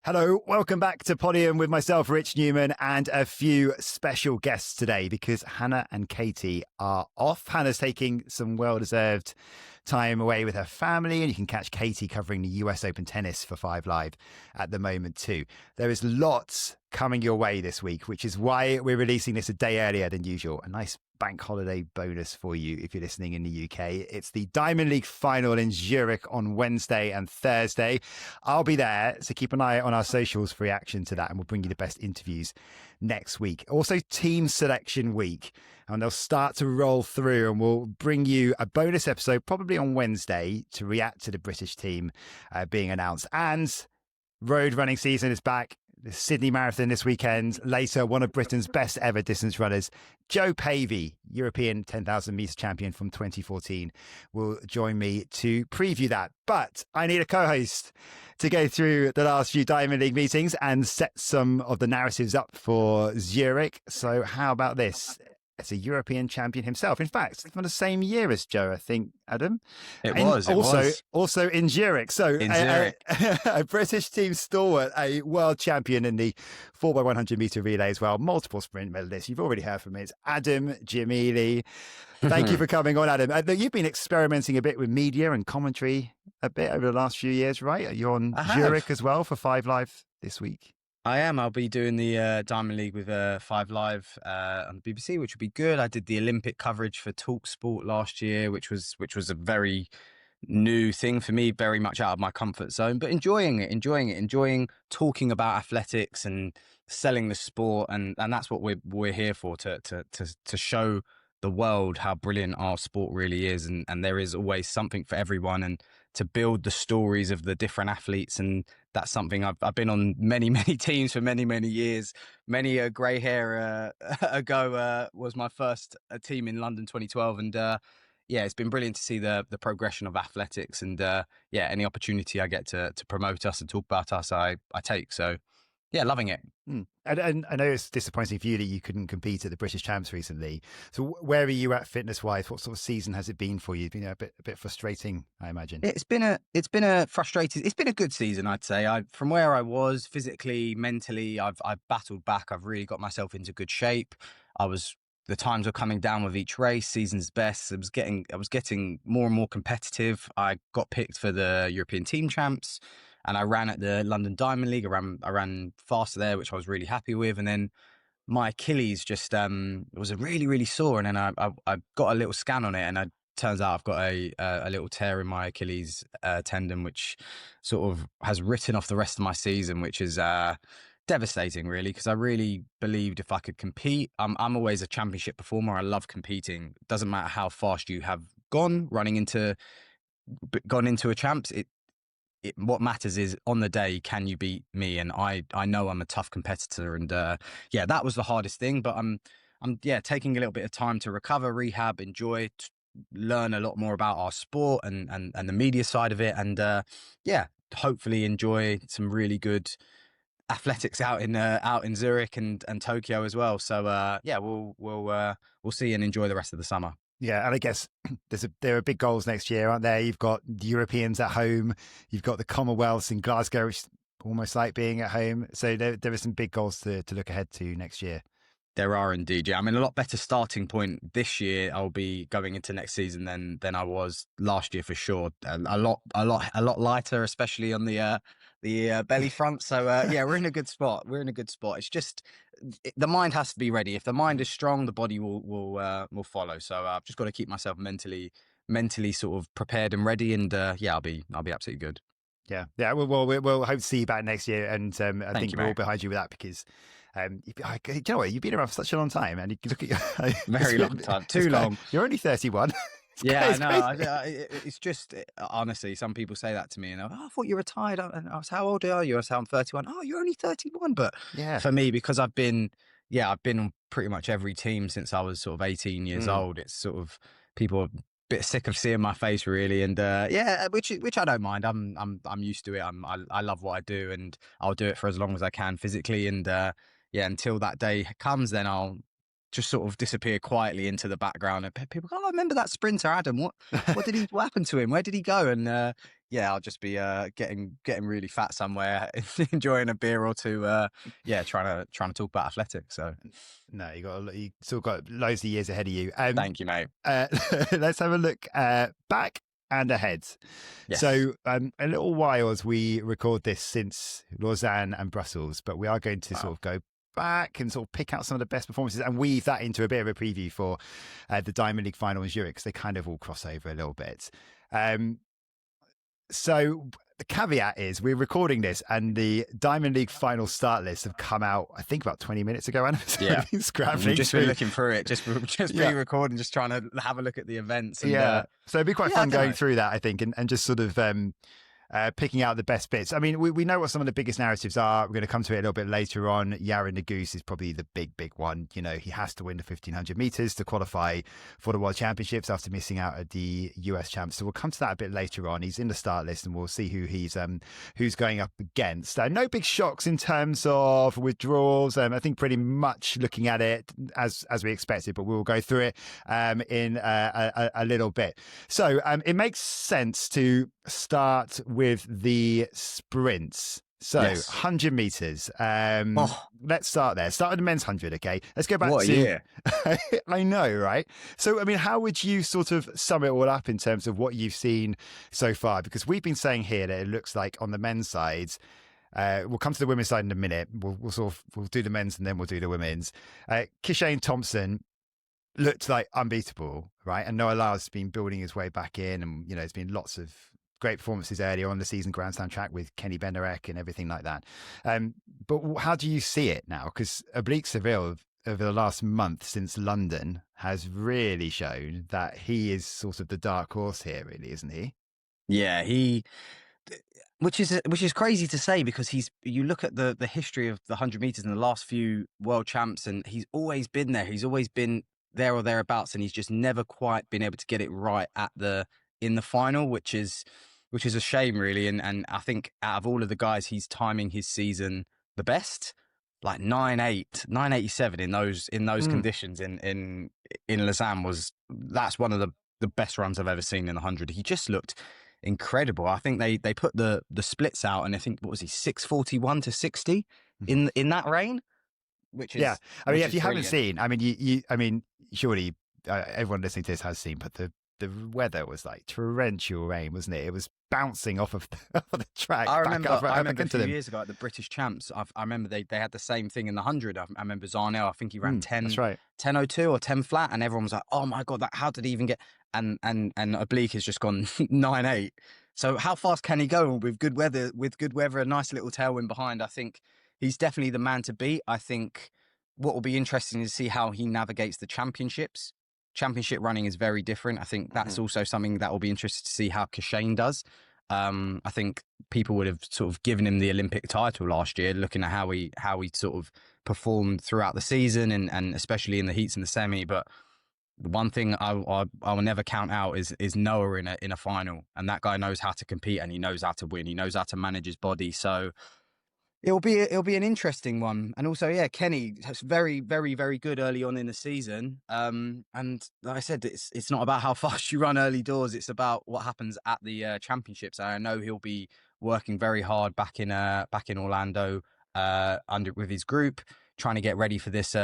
Hello, welcome back to Podium with myself, Rich Newman, and a few special guests today because Hannah and Katie are off. Hannah's taking some well-deserved time away with her family, and you can catch Katie covering the US Open tennis for 5 Live at the moment too. There is lots coming your way this week, which is why we're releasing this a day earlier than usual. A nice bank holiday bonus for you if you're listening in the UK. It's the Diamond League final in Zurich on Wednesday and Thursday. I'll be there, so keep an eye on our socials for reaction to that, and we'll bring you the best interviews next week. Also, team selection week, and they'll start to roll through, and we'll bring you a bonus episode probably on Wednesday to react to the British team being announced. And road running season is back. The Sydney Marathon this weekend. Later, one of Britain's best ever distance runners, Jo Pavey, European 10,000 metre champion from 2014, will join me to preview that. But I need a co-host to go through the last few Diamond League meetings and set some of the narratives up for Zurich. So how about this? It's a European champion himself. In fact, from the same year as Jo, I think, Adam. It was. Also in Zurich. So in Zurich. A British team stalwart, a world champion in the 4x100 metre relay as well. Multiple sprint medalists. You've already heard from it. It's Adam Gemili. Thank you for coming on, Adam. You've been experimenting a bit with media and commentary a bit over the last few years, right? You're on Zurich as well for 5 Live this week. I am. I'll be doing the Diamond League with 5 Live on the BBC, which would be good. I did the Olympic coverage for TalkSport last year, which was a very new thing for me, very much out of my comfort zone, but enjoying talking about athletics and selling the sport, and that's what we're here for, to show the world how brilliant our sport really is, and there is always something for everyone, and to build the stories of the different athletes. And that's something I've been on many teams for many years. Many a grey hair ago was my first team in London 2012, and it's been brilliant to see the progression of athletics, and any opportunity I get to promote us and talk about us, I take. So yeah, loving it. And I know it's disappointing for you that you couldn't compete at the British Champs recently. So where are you at fitness-wise? What sort of season has it been for you? It's been a bit frustrating, I imagine. It's been a frustrating. It's been a good season, I'd say. From where I was physically, mentally, I've battled back. I've really got myself into good shape. The times were coming down with each race. Season's best. I was getting more and more competitive. I got picked for the European Team Champs, and I ran at the London Diamond League. I ran faster there, which I was really happy with. And then my Achilles just was really sore, and then I got a little scan on it, and it turns out I've got a little tear in my Achilles tendon, which sort of has written off the rest of my season, which is devastating, really, because I really believed if I could compete. I'm always a championship performer. I love competing. It doesn't matter how fast you have gone into a champs. What matters is on the day, can you beat me? And I know I'm a tough competitor, and that was the hardest thing. But I'm taking a little bit of time to recover, rehab, enjoy, learn a lot more about our sport and the media side of it, and hopefully enjoy some really good athletics out in Zurich and Tokyo as well. So we'll see and enjoy the rest of the summer. Yeah, and I guess there are big goals next year, aren't there? You've got the Europeans at home, you've got the Commonwealths in Glasgow, which is almost like being at home. So there are some big goals to look ahead to next year. There are indeed, yeah. I mean, a lot better starting point this year. I'll be going into next season than I was last year for sure. A lot lighter, especially on the belly front. So we're in a good spot. It's just the mind has to be ready. If the mind is strong, the body will follow. So I've just got to keep myself mentally sort of prepared and ready. And I'll be absolutely good. Yeah. We'll hope to see you back next year, and I think we're all behind you with that, because you know what, you've been around for such a long time, and you look at your very long time, too long. You're only 31. Yeah, I know. It's just, honestly, some people say that to me, and I thought you retired. And I was, how old are you? I said, I'm 31. Oh, you're only 31. But for me, because I've been on pretty much every team since I was sort of 18 years old. It's sort of, people are a bit sick of seeing my face, really, and which I don't mind. I'm used to it. I love what I do, and I'll do it for as long as I can physically, and until that day comes, then I'll just sort of disappear quietly into the background, and people go, oh, I remember that sprinter Adam, what happened to him, where did he go? And I'll just be getting really fat somewhere, enjoying a beer or two. Trying to talk about athletics. So No, you still got loads of years ahead of you. thank you, mate. Let's have a look back and ahead. Yes. So a little while as we record this since Lausanne and Brussels, but we are going to sort of go back and sort of pick out some of the best performances and weave that into a bit of a preview for the Diamond League final in Zurich, because they kind of all cross over a little bit. So the caveat is we're recording this and the Diamond League final start lists have come out, I think, about 20 minutes ago. And yeah, been scrabbling. We've just been looking through it, just pre-recording, just trying to have a look at the events. And, so it'd be quite fun going through that, I think, and just sort of picking out the best bits. I mean, we know what some of the biggest narratives are. We're going to come to it a little bit later on. Yaron Naguse is probably the big one. You know, he has to win the 1500 meters to qualify for the World Championships after missing out at the US Champs. So we'll come to that a bit later on. He's in the start list and we'll see who's going up against. No big shocks in terms of withdrawals. I think pretty much looking at it as we expected, but we'll go through it in a little bit. So it makes sense to start with the sprints. So yes. 100 meters. Let's start there. Start with the men's 100. Okay. Let's go back what to. A year. I know, right? So, I mean, how would you sort of sum it all up in terms of what you've seen so far? Because we've been saying here that it looks like on the men's side, we'll come to the women's side in a minute. We'll do the men's and then we'll do the women's. Kishane Thompson looked like unbeatable, right? And Noah Lyle's been building his way back in, and you know, there's been lots of great performances earlier on the season, grandstand track with Kenny Benderek and everything like that. But how do you see it now? Because Oblique Seville over the last month since London has really shown that he is sort of the dark horse here, really, isn't he? Yeah, which is crazy to say, because you look at the history of the 100 meters in the last few world champs, and he's always been there. He's always been there or thereabouts, and he's just never quite been able to get it right in the final, which is a shame, really. And I think out of all of the guys, he's timing his season the best, like 9.87 in those conditions in Lausanne that's one of the best runs I've ever seen in the 100. He just looked incredible. I think they put the splits out, and I think, what was he, 6:41 to 60 in that rain, which is, yeah. I mean, if you brilliant. haven't seen, I mean, surely everyone listening to this has seen, but the weather was like torrential rain, wasn't it? It was bouncing off of the track. I remember a few them. years ago at the British Champs, I remember they had the same thing in the 100. I remember Zarnell, I think he ran 10, that's right. 10:02 or 10 flat, and everyone was like, oh my God, how did he even get, and Oblique has just gone 9.8. So how fast can he go with good weather, a nice little tailwind behind? I think he's definitely the man to beat. I think what will be interesting is to see how he navigates the championships. Championship running is very different. I think that's also something that will be interesting to see how Kishane does. I think people would have sort of given him the Olympic title last year, looking at how he sort of performed throughout the season and especially in the heats and the semi. But the one thing I will never count out is Noah in a final, and that guy knows how to compete and he knows how to win. He knows how to manage his body. So it'll be an interesting one. And also, yeah, Kenny was very, very, very good early on in the season. And like I said, it's not about how fast you run early doors. It's about what happens at the championships. And I know he'll be working very hard back in Orlando with his group, trying to get ready for this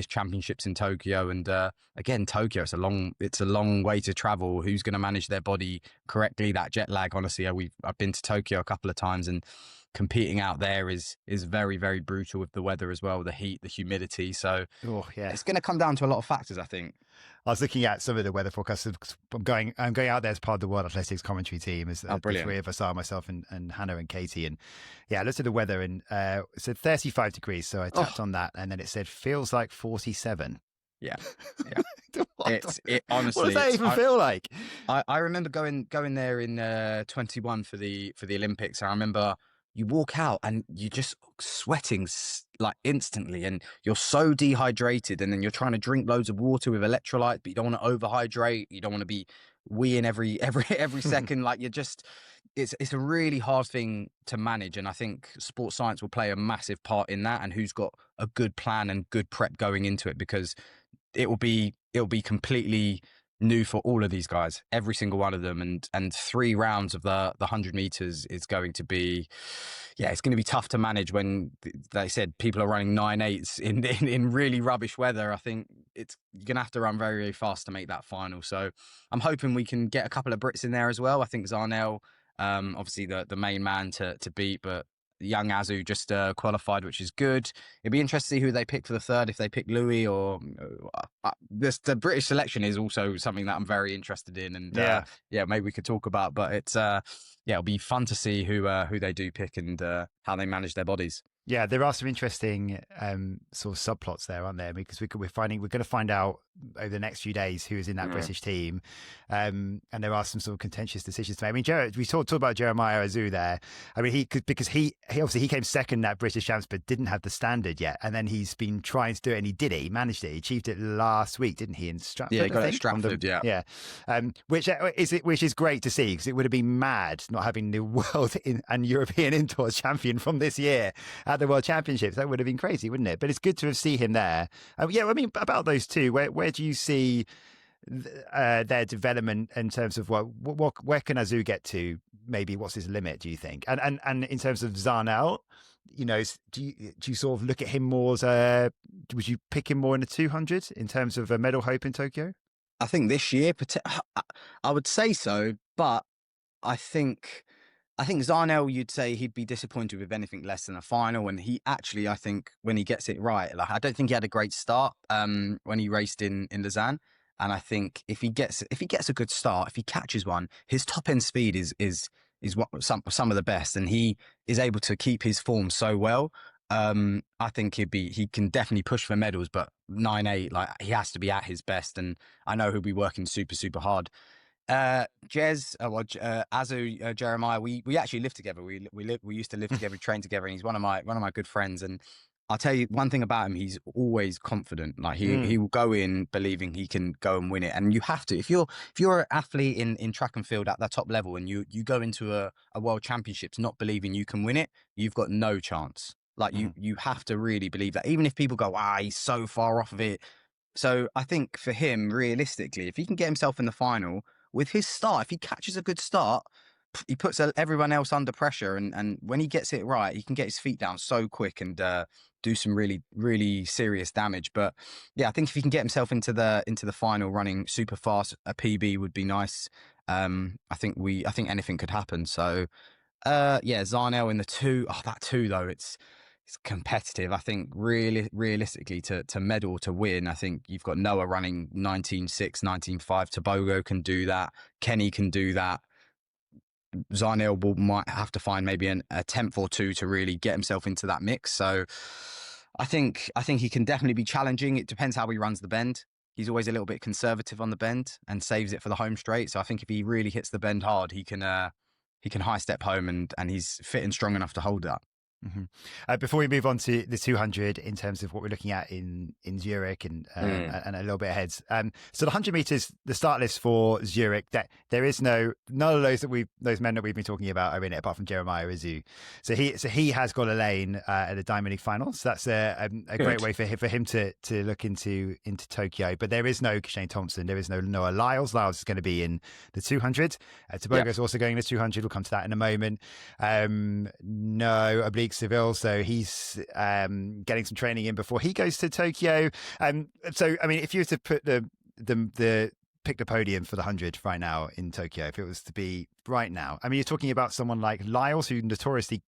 championships in Tokyo. And again, Tokyo, it's a long way to travel. Who's going to manage their body correctly? That jet lag, honestly, I've been to Tokyo a couple of times, and competing out there is very, very brutal with the weather as well, the heat, the humidity. So it's going to come down to a lot of factors, I think. I was looking at some of the weather forecasts. I'm going out there as part of the World Athletics commentary team. As the three of us are, myself and Hannah and Katie. And yeah, I looked at the weather, and it said 35 degrees. So I tapped on that, and then it said feels like 47. Yeah. Honestly, what does that even feel like? I remember going there in 21 for the Olympics. I remember you walk out and you're just sweating like instantly, and you're so dehydrated, and then you're trying to drink loads of water with electrolytes, but you don't want to overhydrate. You don't want to be weeing every second. Like it's a really hard thing to manage. And I think sports science will play a massive part in that, and who's got a good plan and good prep going into it, because it will be completely new for all of these guys, every single one of them, and 3 rounds of the 100 meters is going to be, yeah, it's going to be tough to manage when they said people are running 9.8s in really rubbish weather. I think you're going to have to run very, very fast to make that final. So I'm hoping we can get a couple of Brits in there as well. I think Zarnell, obviously the main man to beat, but young Azu just qualified, which is good. It'd be interesting to see who they pick for the third, if they pick Louis or the British selection is also something that I'm very interested in, and maybe we could talk about. But it's it'll be fun to see who they do pick and how they manage their bodies. Yeah, there are some interesting sort of subplots there, aren't there? Because we're going to find out over the next few days who is in that British team, and there are some sort of contentious decisions to make. I mean, we talked about Jeremiah Azu there. I mean, because he obviously he came second at British Champs, but didn't have the standard yet, and then he's been trying to do it, and he did it. He managed it. He achieved it last week, didn't he? In Stratford, he got it at Stratford. Which is great to see, because it would have been mad not having the world and European indoors champion from this year at the World Championships. That would have been crazy, wouldn't it? But it's good to see him there. I mean, about those two, where do you see their development in terms of where can Azu get to? Maybe what's his limit, do you think? And in terms of Zarnell, you know, do you sort of look at him more as would you pick him more in the 200 in terms of a medal hope in Tokyo? I think this year, I would say so, but I think Zarnell, you'd say he'd be disappointed with anything less than a final. And he actually, I think, when he gets it right, like I don't think he had a great start when he raced in Lausanne. And I think if he gets a good start, if he catches one, his top end speed is what some of the best, and he is able to keep his form so well. I think he can definitely push for medals, but 9.8, like he has to be at his best, and I know he'll be working super, super hard. Azu, Jeremiah, we actually lived together. We used to live together, train together, and he's one of my good friends. And I'll tell you one thing about him: he's always confident. Like he will go in believing he can go and win it. And you have to, if you're an athlete in track and field at that top level, and you go into a world championships not believing you can win it, you've got no chance. Like you have to really believe that, even if people go, he's so far off of it. So I think for him, realistically, if he can get himself in the final with his start, if he catches a good start, he puts everyone else under pressure. And when he gets it right, he can get his feet down so quick and do some really, really serious damage. But yeah, I think if he can get himself into the final running super fast, a PB would be nice. I think anything could happen. So Zarnell in the 2. That 2 though, it's competitive. I think realistically to medal, to win, I think you've got Noah running 19.6, 19.5. Tobogo can do that. Kenny can do that. Zarnell might have to find maybe a 10th or 2 to really get himself into that mix. So I think he can definitely be challenging. It depends how he runs the bend. He's always a little bit conservative on the bend and saves it for the home straight. So I think if he really hits the bend hard, he can high step home, and he's fit and strong enough to hold that. Mm-hmm. Before we move on to the 200, in terms of what we're looking at in Zurich and a little bit ahead. So the 100 meters, the start list for Zurich, that there is none of those men that we've been talking about are in it, apart from Jeremiah Azu. So he has got a lane at the Diamond League final. So that's a great way for him to look into Tokyo. But there is no Shane Thompson. There is no Noah Lyles. Lyles is going to be in the 200. Tobogo is also going in the 200. We'll come to that in a moment. No oblique Seville, so he's getting some training in before he goes to Tokyo. So I mean, if you were to put pick the podium for the 100 right now in Tokyo, if it was to be right now, I mean, you're talking about someone like Lyles, who notoriously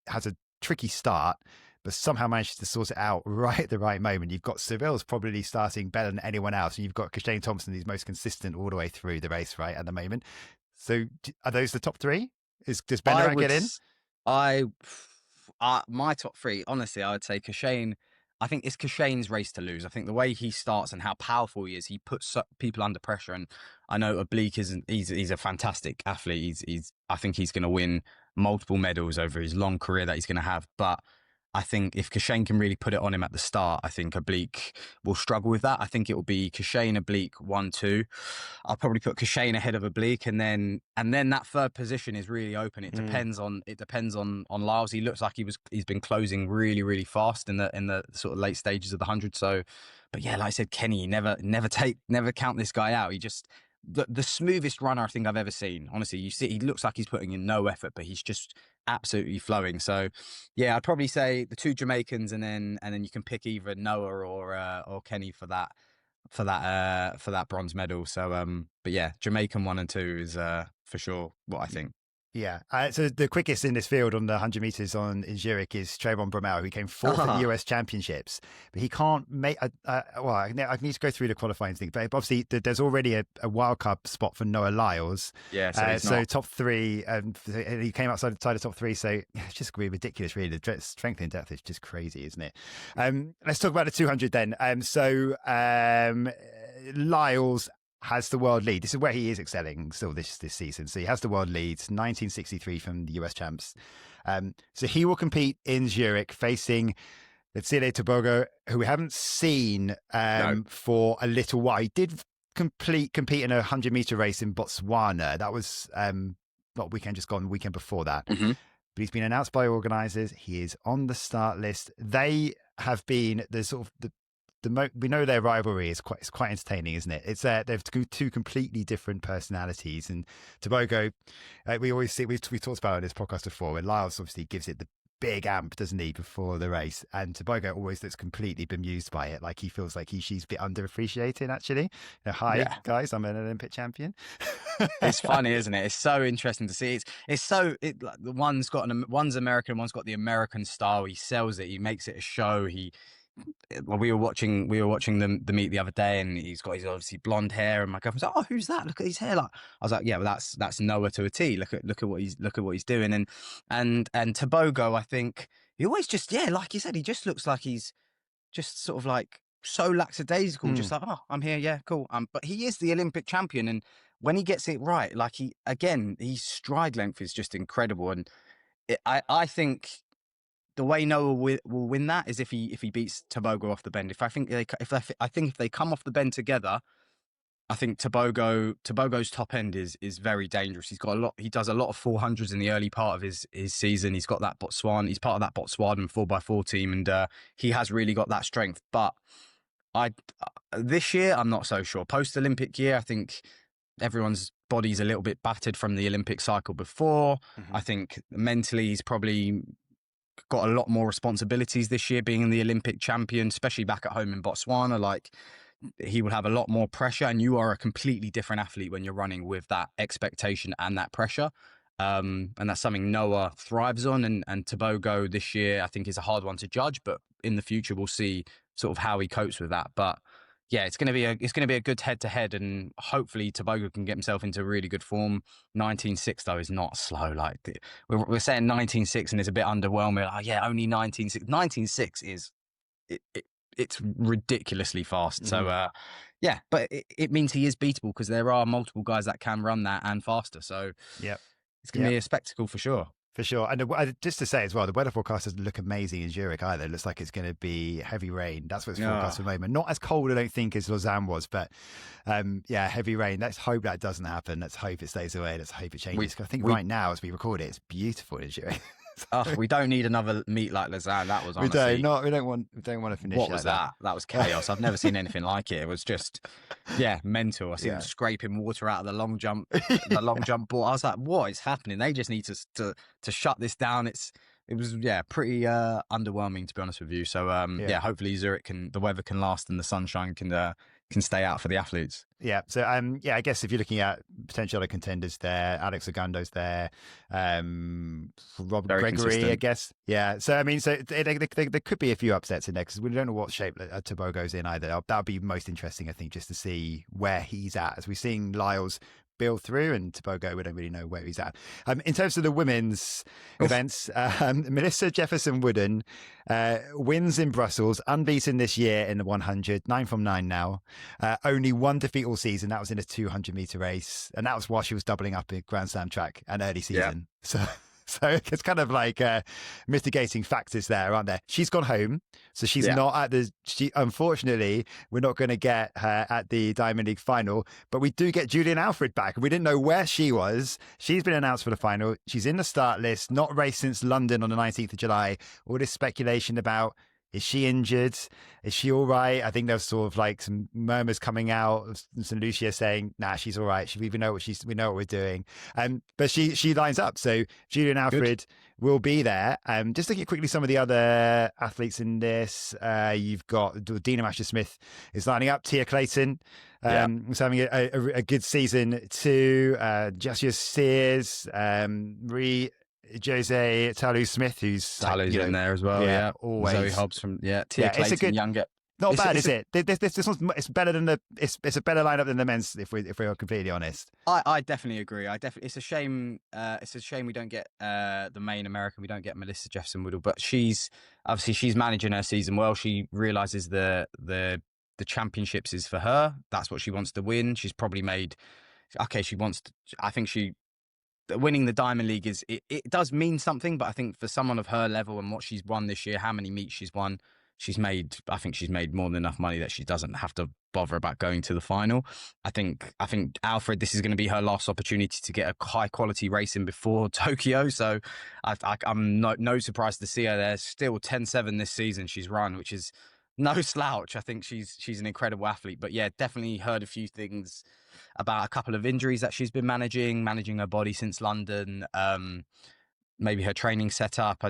has a tricky start, but somehow manages to sort it out right at the right moment. You've got Seville's probably starting better than anyone else, and you've got Shane Thompson, who's most consistent all the way through the race right at the moment. So are those the top 3? Does Ben get in? My top 3, honestly, I would say Kashane. I think it's Kashane's race to lose. I think the way he starts and how powerful he is, he puts people under pressure. And I know Oblique he's a fantastic athlete. I think he's going to win multiple medals over his long career that he's going to have. But I think if Cashane can really put it on him at the start, I think Oblique will struggle with that. I think it will be Cashane, Oblique, 1-2. I'll probably put Cashane ahead of Oblique, and then that third position is really open. It depends on Lyles. He looks like he's been closing really, really fast in the sort of late stages of the 100. So, but yeah, like I said, Kenny, never count this guy out. He just the smoothest runner I think I've ever seen. Honestly, you see, he looks like he's putting in no effort, but he's just absolutely flowing. So, yeah, I'd probably say the two Jamaicans, and then you can pick either Noah or Kenny for that bronze medal. So, but yeah, Jamaican 1 and 2 is for sure what I think. Yeah. So the quickest in this field on the 100 meters in Zurich is Trayvon Bromell, who came fourth at the US Championships, but he can't make. I need to go through the qualifying thing, but obviously there's already a wildcard spot for Noah Lyles. Yeah. So top three, and he came outside the top three. So it's just going to be ridiculous, really. The strength and depth is just crazy, isn't it? Let's talk about the 200 then. Lyles has the world lead. This is where he is excelling still this season. So he has the world lead, 1963 from the US champs. So he will compete in Zurich facing Letsile Tebogo, who we haven't seen for a little while. He did compete in a 100-meter race in Botswana. That was not weekend just gone, the weekend before that. Mm-hmm. But he's been announced by organisers. He is on the start list. They have been we know their rivalry is quite entertaining, isn't it? It's they've two completely different personalities, and Tebogo, we always see we talked about it on this podcast before, where Lyles obviously gives it the big amp, doesn't he, before the race, and Tebogo always looks completely bemused by it, like he feels like she's a bit underappreciated. Actually, guys, I'm an Olympic champion. It's funny, isn't it? It's so interesting to see. One's American, one's got the American style. He sells it. He makes it a show. We were watching the meet the other day, and he's got his obviously blonde hair, and my girlfriend's like, "Oh, who's that? Look at his hair!" Like, I was like, "Yeah, well, that's Noah to a T. Look at what he's doing." And Tebogo, I think he always just like you said, he just looks like he's just sort of like so lackadaisical, just like, "Oh, I'm here, yeah, cool." But he is the Olympic champion, and when he gets it right, like his stride length is just incredible, and I think the way Noah will win that is if he beats Tebogo off the bend. I think if they come off the bend together, I think Tebogo's top end is very dangerous. He does a lot of 400s in the early part of his season. He's got that Botswana. He's part of that Botswana 4x4 team, and he has really got that strength. But this year, I'm not so sure. Post Olympic year, I think everyone's body's a little bit battered from the Olympic cycle before. Mm-hmm. I think mentally he's probably got a lot more responsibilities this year, being the Olympic champion, especially back at home in Botswana. Like, he will have a lot more pressure, and you are a completely different athlete when you're running with that expectation and that pressure. And that's something Noah thrives on, and Tebogo this year I think is a hard one to judge, but in the future we'll see sort of how he copes with that. But yeah, it's going to be a good head-to-head, and hopefully Tebogo can get himself into really good form. 19.6 though is not slow. Like, we're saying 19.6 and it's a bit underwhelming. Like, yeah, only 19.6. 19.6 is it's ridiculously fast. So yeah, but it means he is beatable because there are multiple guys that can run that and faster. So yeah, it's going to be a spectacle for sure. For sure. And just to say as well, the weather forecast doesn't look amazing in Zurich either. It looks like it's going to be heavy rain. That's what's forecast at the moment. Not as cold, I don't think, as Lausanne was, but heavy rain. Let's hope that doesn't happen. Let's hope it stays away. Let's hope it changes. I think right now, as we record it, it's beautiful in Zurich. We don't need another meet like Lausanne. That was honestly... We don't want to finish. What was that? That was chaos. I've never seen anything like it. It was just, mental. I see them scraping water out of the long jump, ball. I was like, what is happening? They just need to shut this down. It was pretty underwhelming, to be honest with you. So hopefully Zurich the weather can last and the sunshine can stay out for the athletes. Yeah. So I guess if you're looking at potential other contenders there, Alex Ogando's there, Rob Very Gregory, consistent. I guess. Yeah. So I mean, there could be a few upsets in there because we don't know what shape Tebogo's in either. That would be most interesting, I think, just to see where he's at, as we've seen Lyles build through, and Tebogo, we don't really know where he's at. In terms of the women's events, Melissa Jefferson-Wooden wins in Brussels, unbeaten this year in the 100, 9 from 9 now. Only one defeat all season. That was in a 200-meter race, and that was while she was doubling up in Grand Slam track and early season. So it's kind of like mitigating factors there, aren't there? She's gone home, so she's not at the. Unfortunately, we're not going to get her at the Diamond League final, but we do get Julian Alfred back. We didn't know where she was. She's been announced for the final. She's in the start list. Not raced since London on the 19th of July. All this speculation about. Is she injured? Is she all right? I think there's sort of like some murmurs coming out of St. Lucia saying, "Nah, she's all right. We know we know what we're doing." But she lines up. So Julian Alfred will be there. Just looking at quickly some of the other athletes in this. You've got Dina Masher-Smith is lining up. Tia Clayton is having a good season too. Joshua Sears, Jose Talu-Smith, who's Talu's in there as well. Yeah, always. Zoe Hobbs from Tia Clayton, it's a good, younger. Not bad, is it? This one's it's better than it's a better lineup than the men's. If we're completely honest, I definitely agree. It's a shame. It's a shame we don't get the main American. We don't get Melissa Jefferson Woodall, but she's managing her season well. She realizes the championships is for her. That's what she wants to win. She's probably made. Okay, she wants to. I think winning the Diamond League it does mean something, but I think for someone of her level and what she's won this year, how many meets she's won, I think she's made more than enough money that she doesn't have to bother about going to the final. I think Alfred, this is going to be her last opportunity to get a high quality racing before Tokyo. So I'm no surprise to see her there. Still 10-7 this season she's run, which is no slouch. I think she's an incredible athlete. But yeah, definitely heard a few things about a couple of injuries that she's been managing her body since London. Maybe her training setup.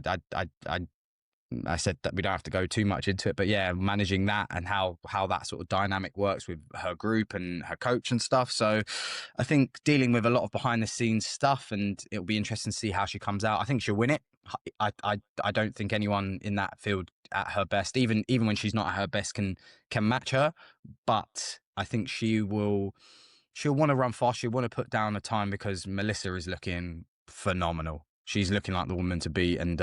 I said that we don't have to go too much into it, but yeah, managing that and how that sort of dynamic works with her group and her coach and stuff. So I think dealing with a lot of behind the scenes stuff, and it'll be interesting to see how she comes out. I think she'll win it. I don't think anyone in that field at her best, even when she's not at her best, can match her. But I think she'll want to run fast. She'll want to put down a time because Melissa is looking phenomenal. She's looking like the woman to beat. And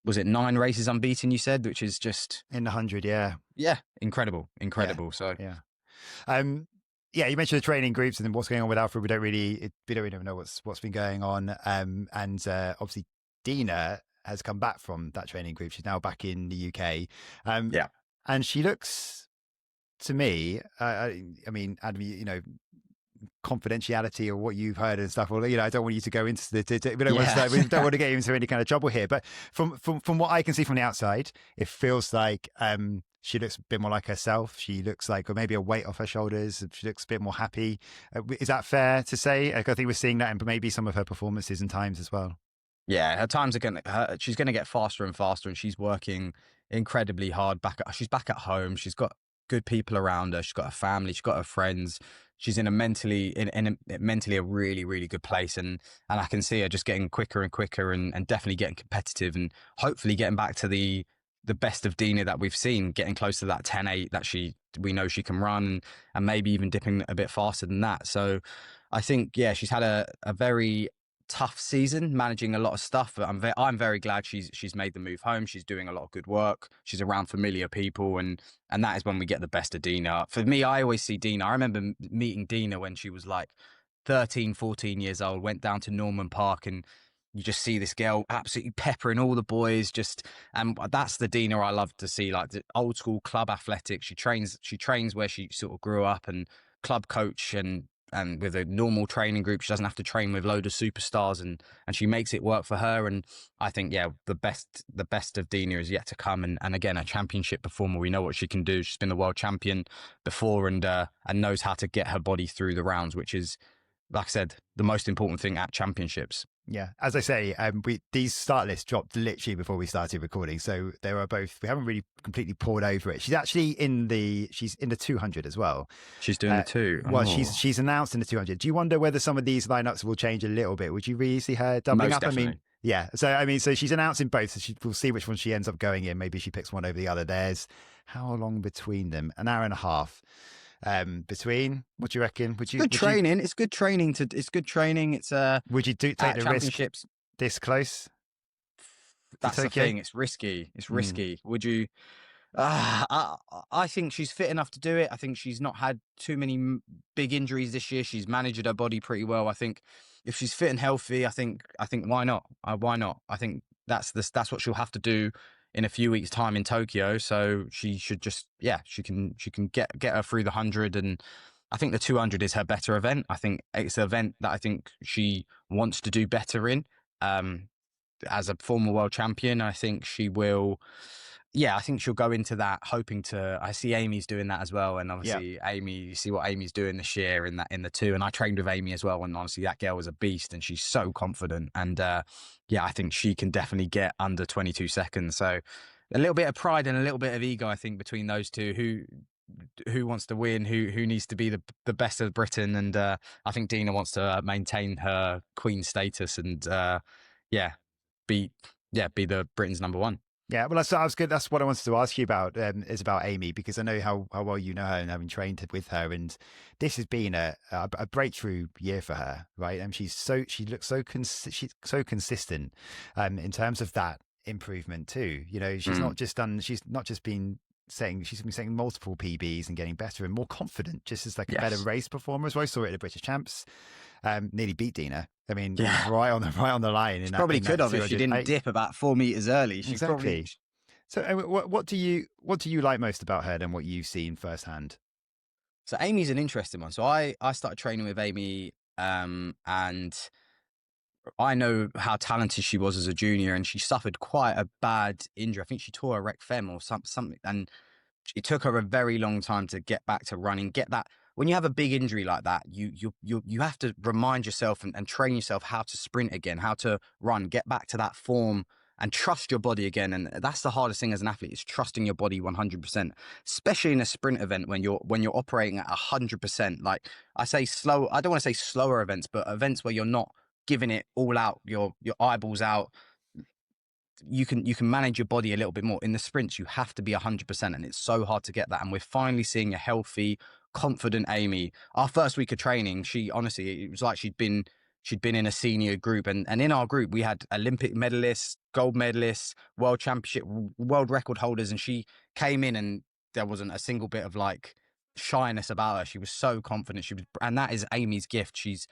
was it 9 races unbeaten, you said, which is just in the 100? Yeah, incredible. Yeah. So you mentioned the training groups and then what's going on with Alfred. We don't really know what's been going on. And obviously Dina has come back from that training group. She's now back in the UK. And she looks to me, I mean, Adam, confidentiality or what you've heard and stuff. Well, I don't want you to go into we don't want to get into any kind of trouble here. But from what I can see from the outside, it feels like she looks a bit more like herself. She looks like, or maybe a weight off her shoulders. She looks a bit more happy. Is that fair to say? I think we're seeing that in maybe some of her performances and times as well. Yeah, her times are she's going to get faster and faster, and she's working incredibly hard. She's back at home. She's got good people around her. She's got her family. She's got her friends. She's in a mentally a really, really good place, and I can see her just getting quicker and quicker, and definitely getting competitive, and hopefully getting back to the best of Dina that we've seen, getting close to that 10-8 that we know she can run, and maybe even dipping a bit faster than that. So I think she's had a very tough season, managing a lot of stuff, but I'm very glad she's made the move home. She's doing a lot of good work. She's around familiar people, and that is when we get the best of Dina. For me, I always see Dina. I remember meeting Dina when she was like 13, 14 years old, went down to Norman Park, and you just see this girl absolutely peppering all the boys, and that's the Dina I love to see, like the old school club athletics. She trains where she sort of grew up, and club coach, and with a normal training group. She doesn't have to train with load of superstars, and she makes it work for her. And I think, the best of Dina is yet to come. And again, a championship performer. We know what she can do. She's been the world champion before, and knows how to get her body through the rounds, which is, like I said, the most important thing at championships. Yeah, as I say, these start lists dropped literally before we started recording, so they are both. We haven't really completely poured over it. She's actually in the 200 as well. She's doing the 2. Well, she's announced in the 200. Do you wonder whether some of these lineups will change a little bit? Would you really see her doubling Most up? Definitely. I mean, yeah. So she's announced in both. So we'll see which one she ends up going in. Maybe she picks one over the other. There's how long between them? An hour and a half. Between, what do you reckon? It's good training. It's good training. It's would you take the risk this close? That's the thing. It's risky. Would you? I think she's fit enough to do it. I think she's not had too many big injuries this year. She's managed her body pretty well. I think if she's fit and healthy, I think why not? Why not? I think that's what she'll have to do in a few weeks' time in Tokyo. So she should just, yeah, she can get her through the 100, and I think the 200 is her better event. I think it's an event that I think she wants to do better in. As a former world champion, I think she will. Yeah, I think she'll go into that hoping to. I see Amy's doing that as well, and Yeah. obviously Amy, you see what Amy's doing this year in the two. And I trained with Amy as well, and honestly, that girl was a beast, and she's so confident. And yeah, I think she can definitely get under 22 seconds. So a little bit of pride and a little bit of ego, I think, between those two. Who wants to win? Who needs to be the best of Britain? And I think Dina wants to maintain her queen status and yeah, be the Britain's number one. Yeah, well, I was good. That's what I wanted to ask you about. Is about Amy, because I know how well you know her and having trained with her, and this has been a breakthrough year for her, right? And she looks she's so consistent, in terms of that improvement too. You know, she's not just been saying, she's been saying multiple PBs and getting better and more confident, just as like a better race performer as well. I saw it at the British Champs, nearly beat Dina. I mean, right on the line. She probably could have if she didn't dip about 4 meters early. She exactly. So, what do you like most about her than what you've seen firsthand? So, Amy's an interesting one. So, I started training with Amy, and I know how talented she was as a junior, and she suffered quite a bad injury. I think she tore a rec fem or something, and it took her a very long time to get back to running. Get that when you have a big injury like that, you have to remind yourself and train yourself how to sprint again, how to run, get back to that form, and trust your body again. And that's the hardest thing as an athlete, is trusting your body 100%, especially in a sprint event when you're operating at 100%. Like I say, slow. I don't want to say slower events, but events where you're not giving it all out, your eyeballs out. You can manage your body a little bit more. In the sprints, you have to be 100%, and it's so hard to get that. And we're finally seeing a healthy, confident Amy. Our first week of training, she honestly, it was like she'd been in a senior group, and in our group we had Olympic medalists, gold medalists, world championship, world record holders, and she came in and there wasn't a single bit of like shyness about her. She was so confident. And that is Amy's gift. She's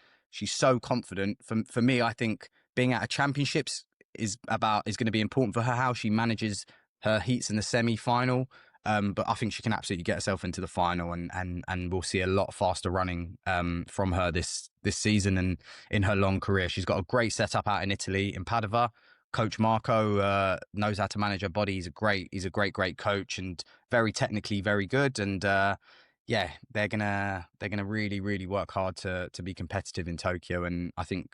so confident. For me, I think being at a championships is going to be important for her, how she manages her heats in the semi-final. But I think she can absolutely get herself into the final, and we'll see a lot faster running from her this season and in her long career. She's got a great setup out in Italy, in Padova. Coach Marco knows how to manage her body. He's a great coach, and very technically very good. And yeah, they're gonna really, really work hard to be competitive in Tokyo. And I think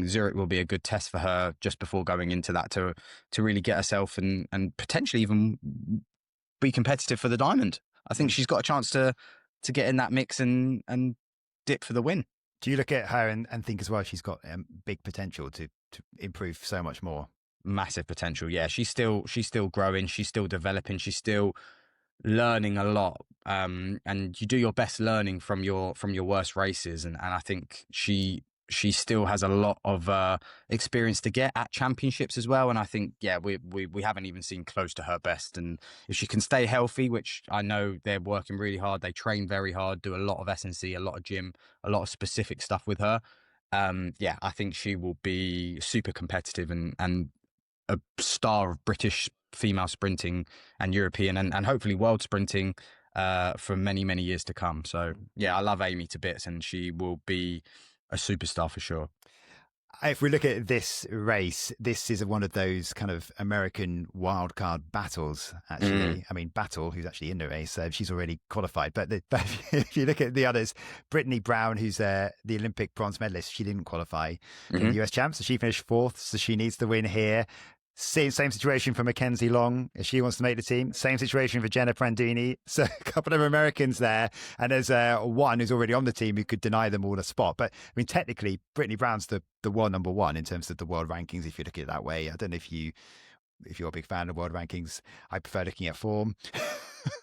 Zurich will be a good test for her just before going into that, to really get herself and potentially even be competitive for the diamond. I think she's got a chance to get in that mix and dip for the win. Do you look at her and think as well she's got big potential to improve so much more? Massive potential. Yeah, she's still growing. She's still developing. She's still learning a lot. And you do your best learning from your worst races. And I think she still has a lot of experience to get at championships as well. And I think, yeah, we haven't even seen close to her best. And if she can stay healthy, which I know they're working really hard, they train very hard, do a lot of S&C, a lot of gym, a lot of specific stuff with her. Yeah, I think she will be super competitive and a star of British female sprinting and European and hopefully world sprinting for many, many years to come. So yeah, I love Amy to bits, and she will be a superstar for sure. If we look at this race, this is one of those kind of American wildcard battles, actually. I mean, Battle, who's actually in the race, she's already qualified. But if you look at the others, Brittany Brown, who's the Olympic bronze medalist, she didn't qualify in the US Champs, so she finished fourth, so she needs to win here. Same situation for Mackenzie Long, if she wants to make the team. Same situation for Jenna Prandini. So a couple of Americans there. And there's one who's already on the team who could deny them all a spot. But I mean, technically, Brittany Brown's the world number one in terms of the world rankings, if you look at it that way. I don't know if you're a big fan of world rankings. I prefer looking at form.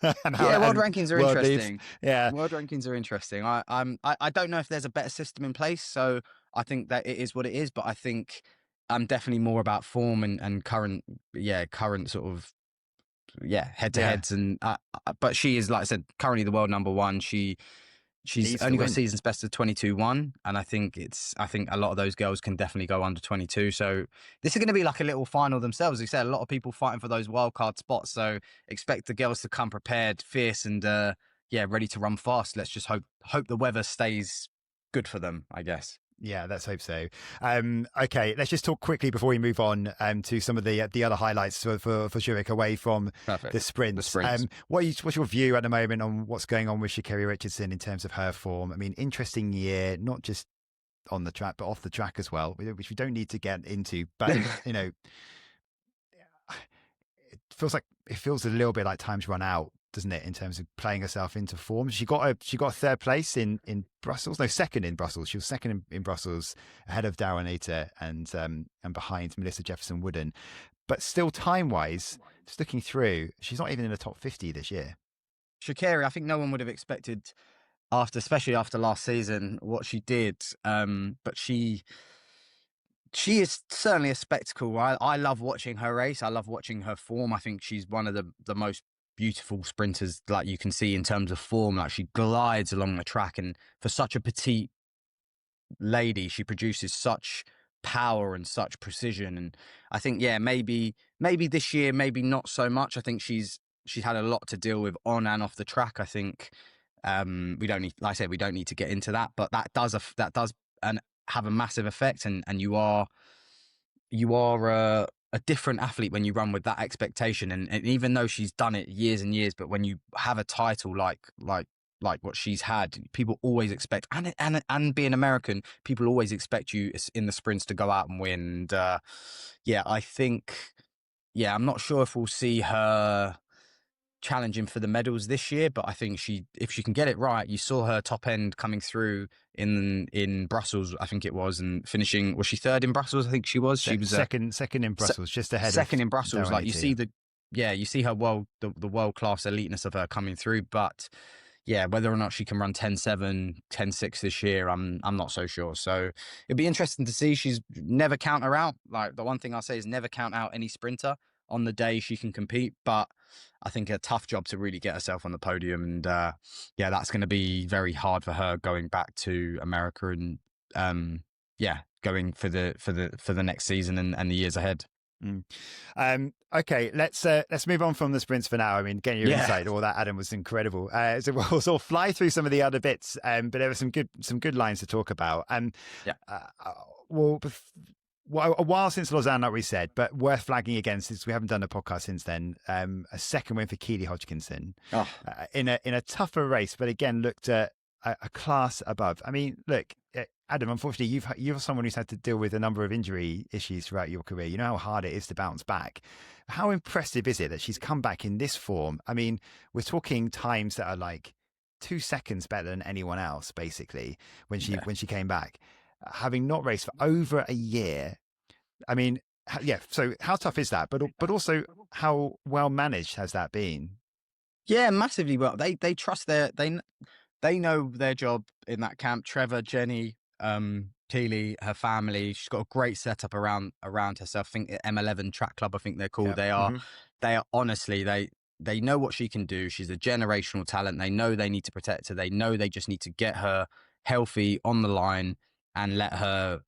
World rankings are interesting. Leads. Yeah, world rankings are interesting. I don't know if there's a better system in place, so I think that it is what it is. But I think I'm definitely more about form and current sort of head to heads. And but she is, like I said, currently the world number one. She's only got season's best of 22-1, and I think a lot of those girls can definitely go under 22. So this is going to be like a little final themselves. As you said, a lot of people fighting for those wildcard spots. So expect the girls to come prepared, fierce, and ready to run fast. Let's just hope the weather stays good for them, I guess. Yeah, let's hope so. Okay, let's just talk quickly before we move on to some of the other highlights for Zurich away from the sprints. What's your view at the moment on what's going on with Sha'Carri Richardson in terms of her form? I mean, interesting year, not just on the track, but off the track as well, which we don't need to get into. But, you know, it feels a little bit like time's run out, doesn't it, in terms of playing herself into form? She got a third place in Brussels. No, second in Brussels. She was second in Brussels, ahead of Darren Ater and behind Melissa Jefferson Wooden. But still, time wise, just looking through, she's not even in the top 50 this year. Sha'Carri, I think no one would have expected especially after last season, what she did. But she is certainly a spectacle. I love watching her race. I love watching her form. I think she's one of the most beautiful sprinters, like you can see in terms of form. Like she glides along the track, and for such a petite lady, she produces such power and such precision. And I think, maybe this year, maybe not so much. I think she's had a lot to deal with on and off the track. I think we don't need, like I said, we don't need to get into that, but that does have a massive effect. And you are a different athlete when you run with that expectation. And even though she's done it years and years, but when you have a title like what she's had, people always expect, and being American, people always expect you in the sprints to go out and win. And I think, I'm not sure if we'll see her challenging for the medals this year, but I think if she can get it right, you saw her top end coming through in Brussels, I think it was, and finishing, was she third in Brussels? I think she was. She was second in Brussels, just ahead. Second in Brussels, like you see the world class eliteness of her coming through, but whether or not she can run 10.7, 10.6 this year, I'm not so sure. So it'd be interesting to see. She's never count her out. Like, the one thing I say is never count out any sprinter on the day she can compete, but I think a tough job to really get herself on the podium. And that's going to be very hard for her going back to America and going for the next season and the years ahead. Okay, let's move on from the sprints for now. I mean, getting your insight, all that, Adam, was incredible. So we'll fly through some of the other bits, but there were some good lines to talk about. A while since Lausanne, like we said, but worth flagging again since we haven't done a podcast since then. A second win for Keely Hodgkinson in a tougher race, but again looked at a class above. I mean, look, Adam, unfortunately, you're someone who's had to deal with a number of injury issues throughout your career. You know how hard it is to bounce back. How impressive is it that she's come back in this form? I mean, we're talking times that are like 2 seconds better than anyone else, basically, when she came back, having not raced for over a year. I mean, so how tough is that? But also, how well managed has that been? Yeah, massively well. They trust they know their job in that camp. Trevor, Jenny, Keely, her family. She's got a great setup around herself. I think M11 Track Club, I think they're called. Yeah. They are honestly, they know what she can do. She's a generational talent. They know they need to protect her. They know they just need to get her healthy on the line and let her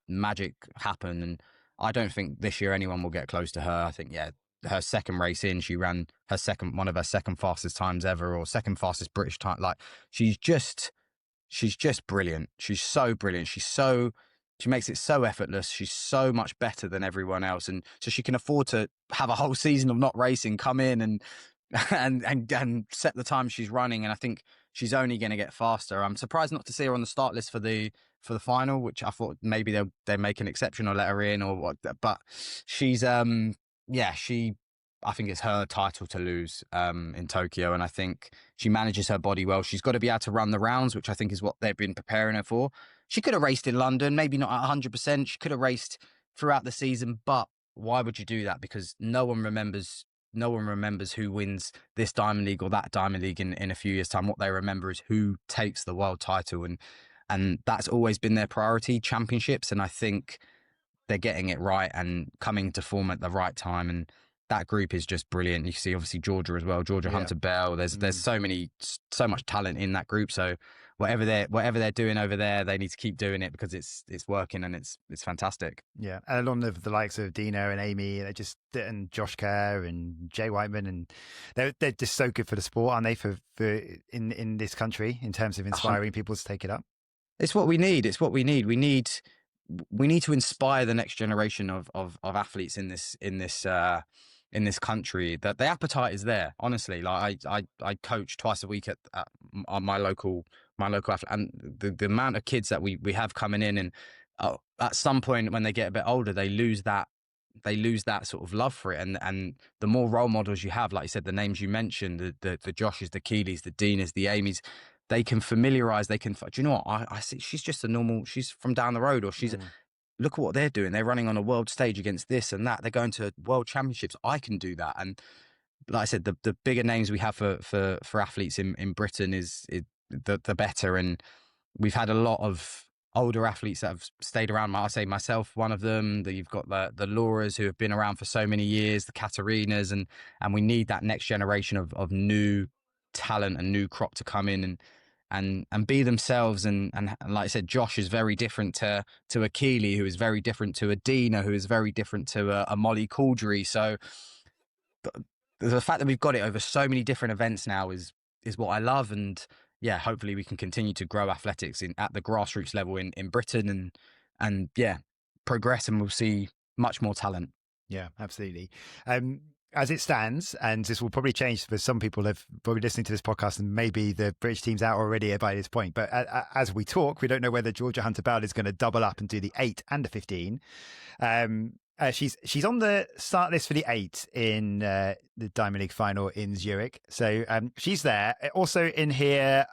magic happen. And I don't think this year anyone will get close to her. I think, her second race in, she ran one of her second fastest times ever, or second fastest British time. Like, she's just brilliant. She's so brilliant. She makes it so effortless. She's so much better than everyone else. And so she can afford to have a whole season of not racing, come in and set the time she's running. And I think she's only going to get faster. I'm surprised not to see her on the start list for the final, which I thought maybe they make an exception or let her in or what. But she's I think it's her title to lose in Tokyo, and I think she manages her body well. She's got to be able to run the rounds, which I think is what they've been preparing her for. She could have raced in London, maybe not at 100%. She could have raced throughout the season, but why would you do that? Because no one remembers who wins this Diamond League or that Diamond League in a few years' time. What they remember is who takes the world title, and that's always been their priority, championships. And I think they're getting it right and coming to form at the right time. And that group is just brilliant. You see, obviously Georgia as well, Georgia Hunter Bell. There's so much talent in that group. So whatever they're doing over there, they need to keep doing it because it's working and it's fantastic. Yeah, and along with the likes of Dina and Amy, and Josh Kerr and Jay Whiteman, and they're just so good for the sport, aren't they? For in this country in terms of inspiring people to take it up. It's what we need. It's what we need. We need to inspire the next generation of athletes in this country. That the appetite is there. Honestly, like I coach twice a week at my local athlete, and the amount of kids that we have coming in, and at some point when they get a bit older, they lose that sort of love for it. And the more role models you have, like you said, the names you mentioned, the Joshes, the Keelys, the Dinas, the Amys, they can familiarize. They can. Do you know what? I see. She's just she's from down the road, or she's. Look at what they're doing. They're running on a world stage against this and that. They're going to world championships. I can do that. And like I said, the bigger names we have for athletes in Britain is the better. And we've had a lot of older athletes that have stayed around. I say myself, one of them. You've got the Lauras who have been around for so many years, the Katarinas, and we need that next generation of new talent and new crop to come in and be themselves. And like I said, Josh is very different to a Keely, who is very different to a Dina, who is very different to a Molly Caldry. So the fact that we've got it over so many different events now is what I love. And yeah, hopefully we can continue to grow athletics at the grassroots level in Britain and progress, and we'll see much more talent. Yeah, absolutely. As it stands, and this will probably change for some people who've probably listening to this podcast, and maybe the British team's out already by this point. But as we talk, we don't know whether Georgia Hunter Bell is going to double up and do the 8 and the 15. She's on the start list for the 8 in the Diamond League final in Zurich. So she's there. Also in here,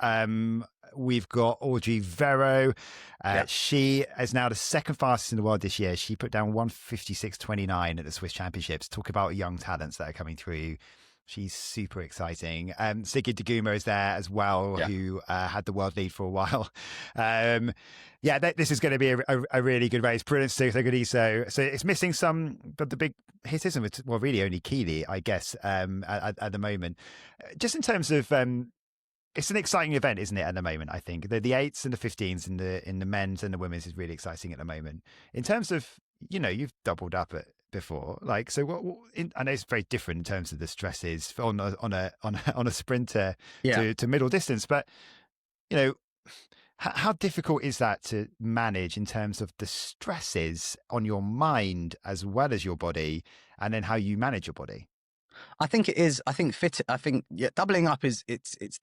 we've got Audrey Vero. She is now the second fastest in the world this year. She put down 1:56.29 at the Swiss Championships. Talk about young talents that are coming through. She's super exciting. Sigrid Deguma is there as well, who had the world lead for a while. This is going to be a really good race. Prudence Thugadiso. So it's missing some, but the big hit isn't, well, really only Keely, I guess, at the moment. Just in terms of, it's an exciting event, isn't it, at the moment, I think. The 8s and the 15s in the men's and the women's is really exciting at the moment. In terms of, you've doubled up before, like, so I know it's very different in terms of the stresses on a sprinter to middle distance, but how difficult is that to manage in terms of the stresses on your mind as well as your body, and then how you manage your body? I think it is. I think doubling up it's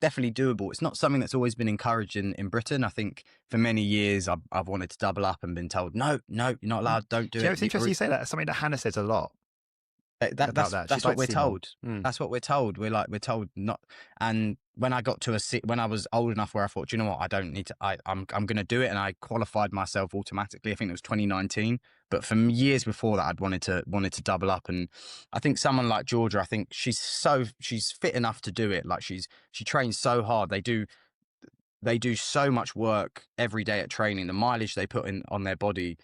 definitely doable. It's not something that's always been encouraged in Britain. I think for many years I've wanted to double up and been told, no, you're not allowed. Don't do it. It's interesting you say that. That's something that Hannah says a lot. That's what we're told. That's what we're told. We're told not. And when I got when I was old enough where I thought, you know what, I don't need to. I'm going to do it, and I qualified myself automatically. I think it was 2019. But for years before that, I'd wanted to double up. And I think someone like Georgia, I think she's fit enough to do it. Like she trains so hard. They do so much work every day at training. The mileage they put in on their body.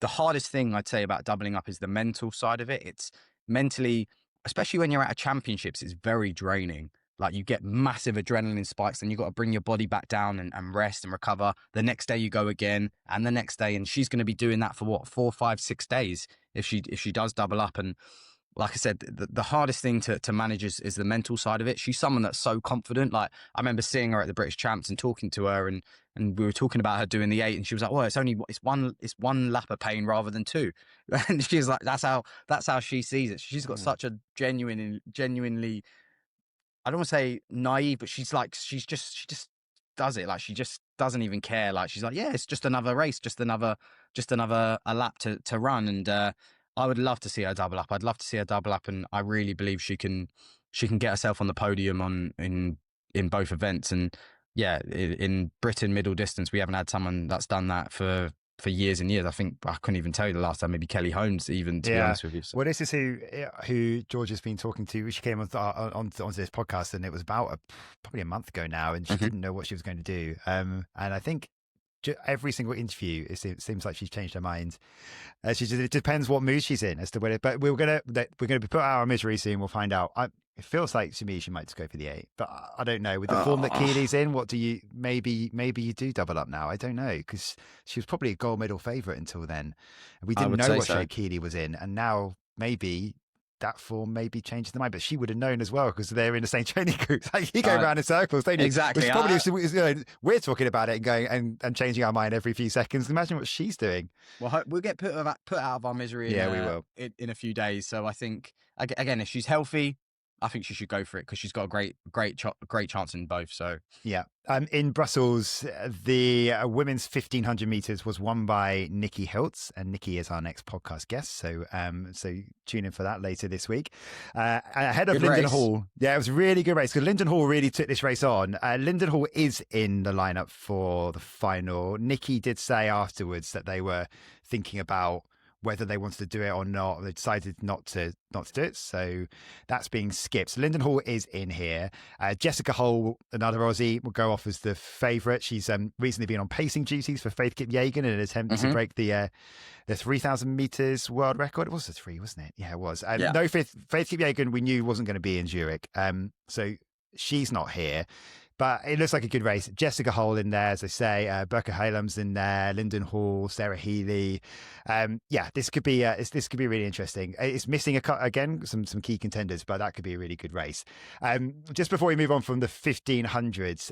The hardest thing I'd say about doubling up is the mental side of it. It's mentally, especially when you're at a championships, it's very draining. Like you get massive adrenaline spikes, and you've got to bring your body back down and rest and recover. The next day you go again, and the next day, and she's going to be doing that for 4, 5, 6 days if she does double up. And like I said, the hardest thing to manage is the mental side of it. She's someone that's so confident. Like I remember seeing her at the British Champs and talking to her, and we were talking about her doing the 8, and she was like, "Well, it's one lap of pain rather than 2." And she's like, "That's how she sees it." She's got such a genuinely, I don't want to say naive, but she just does it. Like she just doesn't even care. Like she's like, yeah, it's just another race, just another a lap to run. And I would love to see her double up. I'd love to see her double up, and I really believe she can get herself on the podium in both events. And yeah, in Britain middle distance, we haven't had someone that's done that for years and years. I think I couldn't even tell you the last time. Maybe Kelly Holmes, even, to be honest with you. So. Well, this is who George has been talking to. She came onto this podcast, and it was about probably a month ago now, and she didn't know what she was going to do. And I think every single interview, it seems like she's changed her mind. It depends what mood she's in as to whether. But we're gonna be put out our misery soon. We'll find out. It feels like to me she might just go for the 8, but I don't know. With the form that Keely's in, what do you maybe you do double up now? I don't know, because she was probably a gold medal favourite until then. We didn't know what shape Keely was in, and now maybe that form maybe changes the mind. But she would have known as well, because they're in the same training groups. Like, you go around in circles, don't you? Exactly. Which probably we're talking about it and going and changing our mind every few seconds. Imagine what she's doing. Well, we'll get put out of our misery. Yeah, we will in a few days. So I think again, if she's healthy, I think she should go for it, because she's got a great chance in both. So yeah, in Brussels, the women's 1500 meters was won by Nikki Hiltz, and Nikki is our next podcast guest. So so tune in for that later this week. Ahead of Linden Hall, yeah, it was a really good race, because Linden Hall really took this race on. Linden Hall is in the lineup for the final. Nikki did say afterwards that they were thinking about whether they wanted to do it or not. They decided not to do it, so that's being skipped. So Linden Hall is in here. Jessica Hull, another Aussie, will go off as the favourite. She's recently been on pacing duties for Faith Kipyegon in an attempt to break the 3,000 metres world record. It was the 3, wasn't it? Yeah, it was. No, Faith Kipyegon we knew wasn't going to be in Zurich, so she's not here. But it looks like a good race. Jessica Hull in there, as I say. Berka Halem's in there. Linden Hall, Sarah Healy. This could be really interesting. It's missing some key contenders, but that could be a really good race. Just before we move on from the 1500s,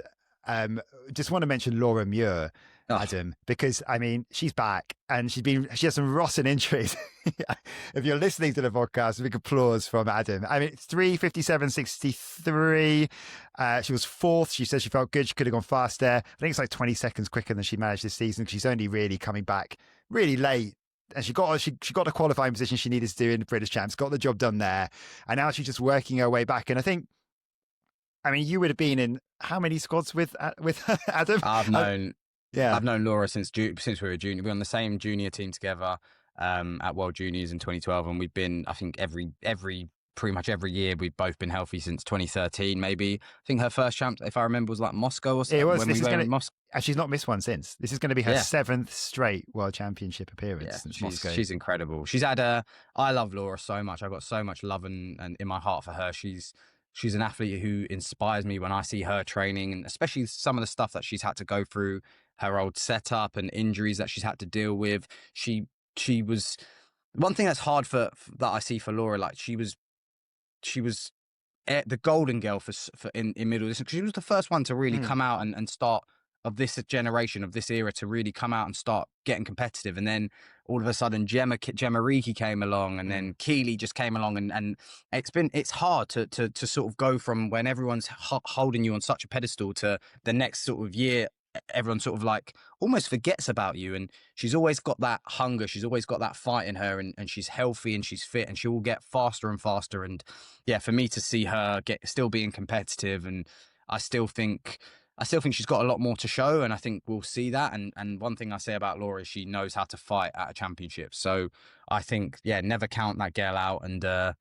just want to mention Laura Muir, Adam, because I mean she's back and she has some rotten injuries. If you're listening to the podcast, a big applause from Adam. I mean, it's 3:57.63. She was 4th. She said she felt good. She could have gone faster. I think it's like 20 seconds quicker than she managed this season. She's only really coming back really late. And she got the qualifying position she needed to do in the British Champs, got the job done there, and now she's just working her way back. And I think, I mean, you would have been in how many squads with Adam? I've known Laura since we were junior. We were on the same junior team together at World Juniors in 2012, and we've been, I think, pretty much every year we've both been healthy since 2013. Maybe I think her first champ, if I remember, was like Moscow or something. It was. Moscow. And she's not missed one since. This is going to be her 7th straight World Championship appearance since Moscow. She's incredible. She's had I love Laura so much. I've got so much love and in my heart for her. She's an athlete who inspires me when I see her training, and especially some of the stuff that she's had to go through, her old setup and injuries that she's had to deal with. She was one thing that's hard that I see for Laura. Like she was the golden girl for in middle distance. She was the first one to really come out and start, of this generation, of this era, to really come out and start getting competitive. And then all of a sudden Gemma Riki came along, and then Keely just came along, and it's hard to sort of go from when everyone's holding you on such a pedestal to the next sort of year. Everyone sort of like almost forgets about you, and she's always got that hunger, she's always got that fight in her, and she's healthy and she's fit, and she will get faster and faster. And yeah, for me to see her still being competitive, and I still think she's got a lot more to show, and I think we'll see that. And one thing I say about Laura is she knows how to fight at a championship. So I think, never count that girl out. And I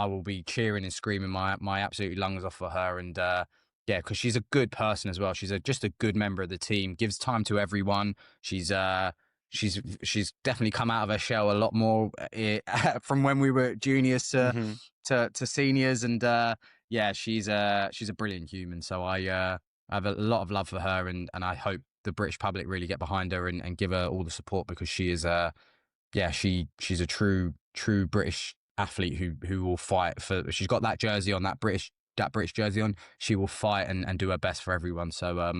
will be cheering and screaming my absolute lungs off for her. And because she's a good person as well. She's just a good member of the team. Gives time to everyone. She's definitely come out of her shell a lot more from when we were juniors to seniors. And she's a brilliant human. So I have a lot of love for her, and I hope the British public really get behind her and give her all the support, because she is she's a true British athlete who will fight for. She's got that jersey on, that British jersey on. She will fight and do her best for everyone. So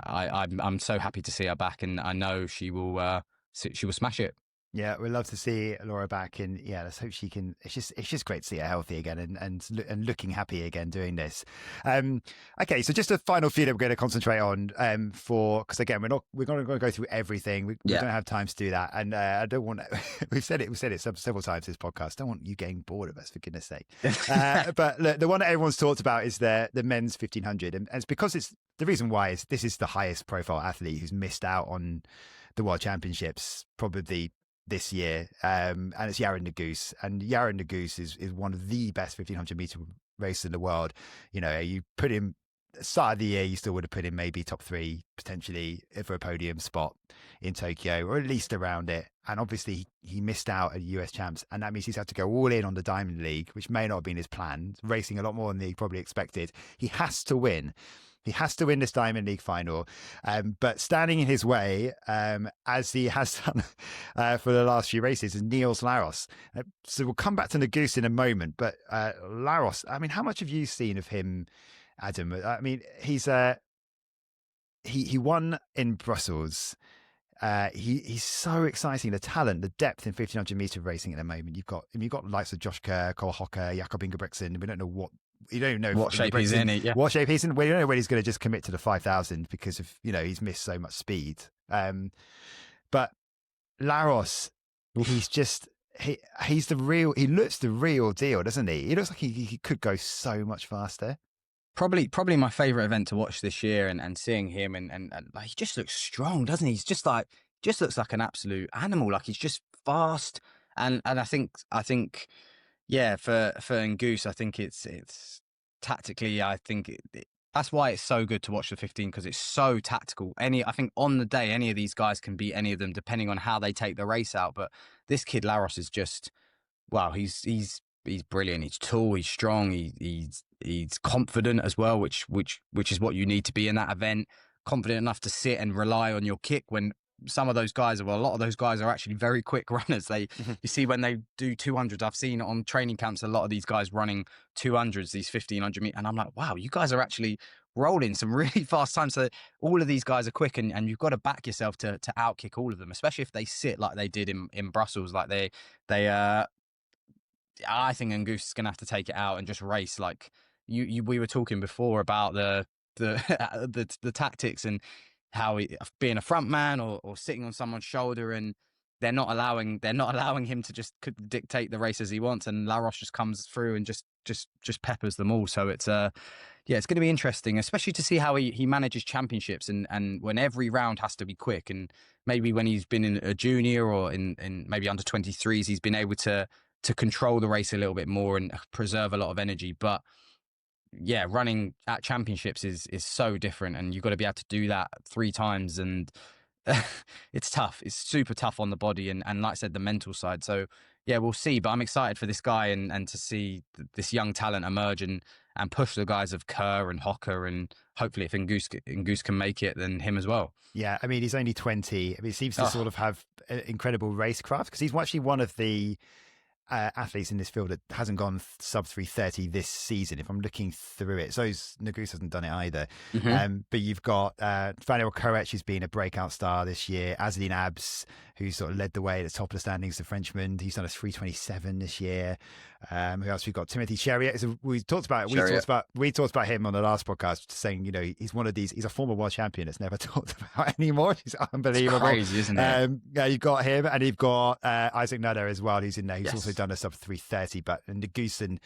I'm so happy to see her back, and I know she will smash it. Yeah, we'd love to see Laura back, and let's hope she can. It's just great to see her healthy again and looking happy again doing this. Okay, so just a final few that we're going to concentrate on because again we're going to go through everything. We don't have time to do that, and I don't want. We've said it several times this podcast. Don't want you getting bored of us, for goodness sake. But look, the one that everyone's talked about is the men's 1500, and it's because it's the reason why is this is the highest profile athlete who's missed out on the World Championships probably this year, and it's Yared Nuguse. And Yared Nuguse is one of the best 1500 meter racers in the world. You put him start of the year, you still would have put in maybe top 3, potentially for a podium spot in Tokyo, or at least around it. And obviously, he missed out at US Champs, and that means he's had to go all in on the Diamond League, which may not have been his plan, racing a lot more than he probably expected. He has to win. He has to win this Diamond League final. But standing in his way, as he has done for the last few races, is Niels Laros. So we'll come back to Negus in a moment. But Laros, I mean, how much have you seen of him, Adam? I mean, he's he won in Brussels. He's so exciting. The talent, the depth in 1500 meter racing at the moment. You've got the likes of Josh Kerr, Cole Hocker, Jakob Ingebrigtsen. We don't know what. You don't know what shape he's in. What shape he's in. We don't know when he's going to just commit to the 5,000 because of he's missed so much speed. But Laros, he's just he's the real. He looks the real deal, doesn't he? He looks like he could go so much faster. Probably my favorite event to watch this year, and seeing him and like, he just looks strong, doesn't he? He's just looks like an absolute animal. Like, he's just fast, and I think. Yeah, for Negus, I think it's tactically. I think that's why it's so good to watch the 15, because it's so tactical. I think on the day, any of these guys can beat any of them depending on how they take the race out. But this kid Laros is just wow. He's brilliant. He's tall. He's strong. He's confident as well, which is what you need to be in that event. Confident enough to sit and rely on your kick when. Some of those guys, a lot of those guys are actually very quick runners. You see when they do 200s, I've seen on training camps, a lot of these guys running 200s, these 1500 meters. And I'm like, wow, you guys are actually rolling some really fast times. So all of these guys are quick, and you've got to back yourself to outkick all of them, especially if they sit like they did in Brussels. Like I think Negus is going to have to take it out and just race. Like we were talking before about the tactics and how being a front man or sitting on someone's shoulder, and they're not allowing him to just dictate the race as he wants, and Laros just comes through and just peppers them all. So it's it's going to be interesting, especially to see how he manages championships and when every round has to be quick, and maybe when he's been in a junior or in maybe under 23s, he's been able to control the race a little bit more and preserve a lot of energy. But yeah, running at championships is so different, and you've got to be able to do that 3 times, and it's tough. It's super tough on the body and like I said, the mental side. So yeah, we'll see. But I'm excited for this guy and to see this young talent emerge and push the guys of Kerr and Hocker, and hopefully if Negus can make it, then him as well. Yeah, I mean, he's only 20. I mean, he seems to sort of have incredible racecraft, because he's actually one of the athletes in this field that hasn't gone sub 3:30 this season, if I'm looking through it. So Negus hasn't done it either. But you've got Faniel Koech, who's been a breakout star this year. Azlin Abs, who sort of led the way at the top of the standings, the Frenchman. He's done a 3:27 this year. Who else? We've got Timothy Cheriet. We talked about him on the last podcast, saying he's one of these. He's a former world champion that's never talked about anymore. He's unbelievable. It's crazy, isn't it? Yeah, you've got him, and you've got Isaac Nutter as well, who's in there. He's Yes. also done a sub 3:30, but Negus and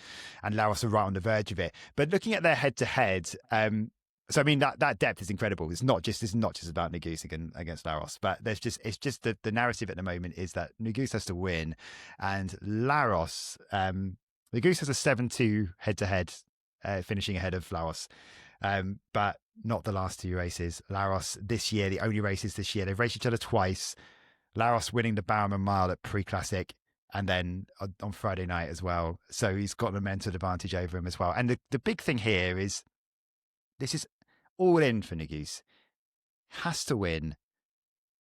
Laros are right on the verge of it. But looking at their head to head, so I mean that depth is incredible. It's not just about Negus against Laros, but it's just the narrative at the moment is that Negus has to win, and Laros, Negus has a 7-2 head to head, finishing ahead of Laros, but not the last 2 races. Laros this year, the only races this year, they've raced each other twice. Laros winning the Bowerman Mile at Pre-Classic, and then on Friday night as well. So he's got the mental advantage over him as well. And the big thing here is this is all in for Negus. Has to win.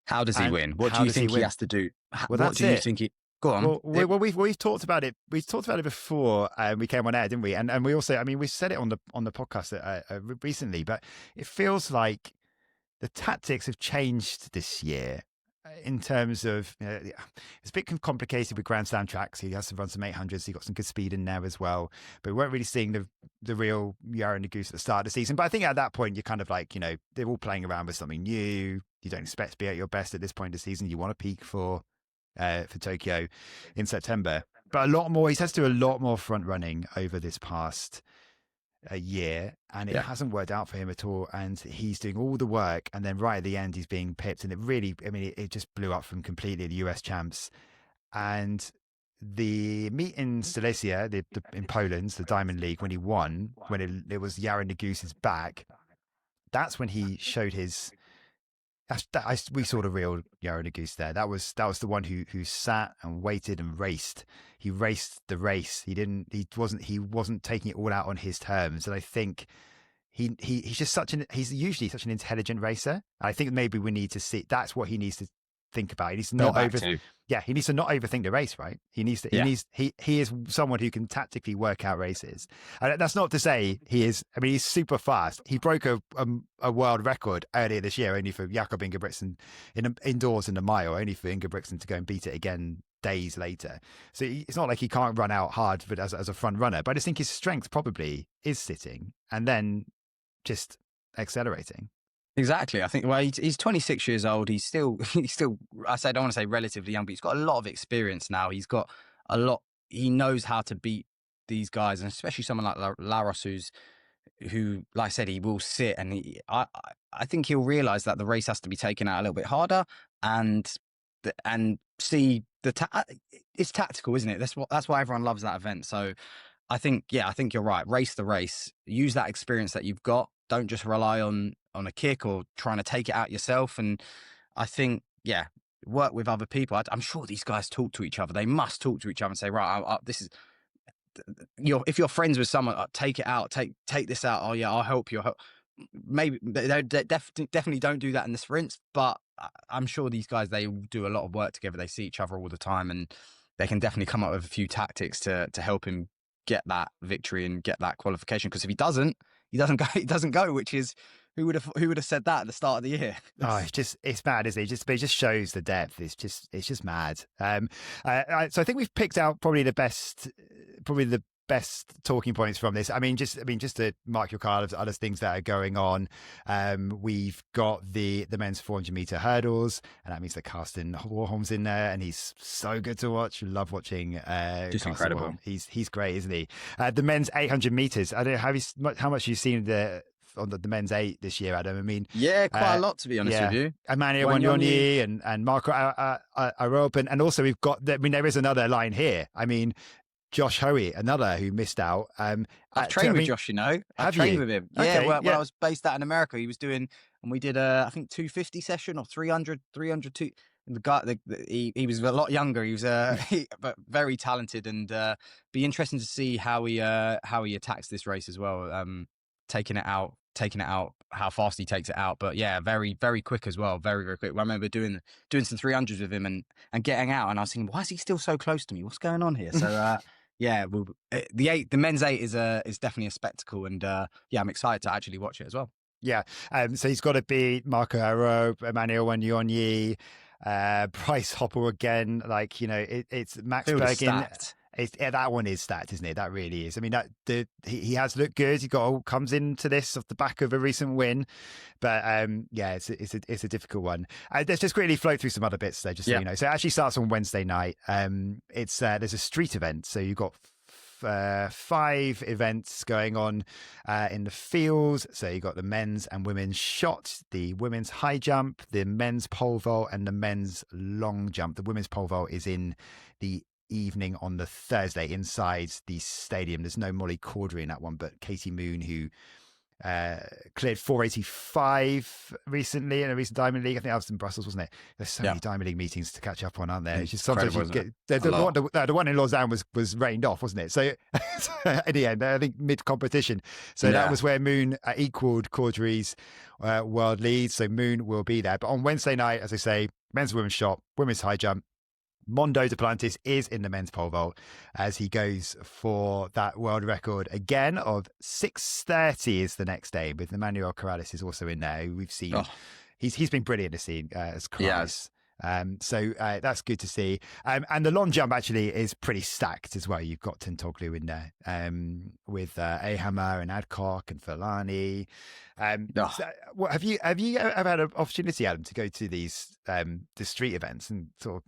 How does he win? What do you think he has to do? What do you think he... Go on. Well, we've talked about it. We've talked about it before we came on air, didn't we? And we also, I mean, we said it on the podcast recently, but it feels like the tactics have changed this year in terms of it's a bit complicated with Grand Slam tracks. He has to run some 800s. He got some good speed in there as well, but we weren't really seeing the real Yaron Negus at the start of the season. But I think at that point you're kind of like, they're all playing around with something new. You don't expect to be at your best at this point of the season. You want to peak for Tokyo in September, but he has to do a lot more front running over this past year, and it hasn't worked out for him at all. And he's doing all the work, and then right at the end he's being pipped, and it really, I mean, it just blew up from completely the US champs. And the meet in Silesia, in Poland, the Diamond League, when he won, when it was Yaron Negus's back, that's when he showed his. We saw the real Yaron Negus there. That was the one who sat and waited and raced. He raced the race. He wasn't taking it all out on his terms. And I think he's just he's usually such an intelligent racer. I think maybe we need to see, that's what he needs to think about. He needs to not he needs to not overthink the race, right? He is someone who can tactically work out races. And that's not to say he's super fast. He broke a world record earlier this year, only for Jakob Ingebrigtsen indoors in the mile, only for Ingebrigtsen to go and beat it again days later. So it's not like he can't run out hard but as a front runner, but I just think his strength probably is sitting and then just accelerating. Exactly. I think, well, he's 26 years old. He's still, I don't want to say relatively young, but he's got a lot of experience now. He knows how to beat these guys, and especially someone like Laros, who, like I said, he will sit, and I think he'll realize that the race has to be taken out a little bit harder and see it's tactical, isn't it? That's why everyone loves that event. So I think you're right. Race the race, use that experience that you've got. Don't just rely on a kick or trying to take it out yourself. And I think, work with other people. I'm sure these guys talk to each other. They must talk to each other and say, right, this is, if you're friends with someone, take it out, take this out. Oh yeah, I'll help you. Maybe they definitely don't do that in the sprints, but I'm sure these guys, they do a lot of work together. They see each other all the time, and they can definitely come up with a few tactics to help him get that victory and get that qualification. Because if he doesn't go, which is, who would have said that at the start of the year? It's mad, isn't it? It just shows the depth. It's just mad. So I think we've picked out probably the best talking points from this. Just to mark your card of other things that are going on. We've got the men's 400 meter hurdles, and that means that Carsten Warholm's in there, and he's so good to watch. Love watching. Just incredible. Warholm. He's great, isn't he? The men's 800 meters. I don't know how much you've seen on the men's 8 this year, Adam. Quite a lot, to be honest with you. Emmanuel Wanyonyi and Marco Arope, and also we've got. There is another line here. Josh Hoey, another who missed out. I've trained with Josh, I've trained with him. Okay, when I was based out in America, he was doing, and we did I think 250 session or 300. The guy, he was a lot younger. He was but very talented, and be interesting to see how he attacks this race as well. Taking it out, how fast he takes it out. But yeah, very, very quick as well. Very, very quick. I remember doing some 300s with him and getting out, and I was thinking, why is he still so close to me? What's going on here? So the men's 8 is definitely a spectacle, and I'm excited to actually watch it as well. Yeah. So he's got to beat Marco Arope, Emmanuel Wanyonyi, Bryce Hopper again. It's Max Bergin. That one is stacked, isn't it? That really is. He has looked good. He comes into this off the back of a recent win, but it's a difficult one. Let's just quickly flow through some other bits though, just so you know. So it actually starts on Wednesday night. There's a street event, so you've got 5 events going on in the fields. So you got the men's and women's shot, the women's high jump, the men's pole vault, and the men's long jump. The women's pole vault is in the evening on the Thursday inside the stadium. There's no Molly Caudry in that one, but Katie Moon, who cleared 485 recently in a recent Diamond League. I think that was in Brussels, wasn't it? There's so many Diamond League meetings to catch up on, aren't there? It's just sometimes you get the one in Lausanne was rained off, wasn't it? So in the end, I think mid-competition. So that was where Moon equaled Caudry's world lead. So Moon will be there. But on Wednesday night, as I say, men's and women's shot, women's high jump, Mondo Duplantis is in the men's pole vault as he goes for that world record again of 6:30 is the next day, with Emmanuel Corrales is also in there. We've seen he's been brilliant this scene as Corrales. So that's good to see. And the long jump actually is pretty stacked as well. You've got Tintoglu in there with Ahammer and Adcock and Fulani. So, have you ever had an opportunity, Adam, to go to these the street events and sort of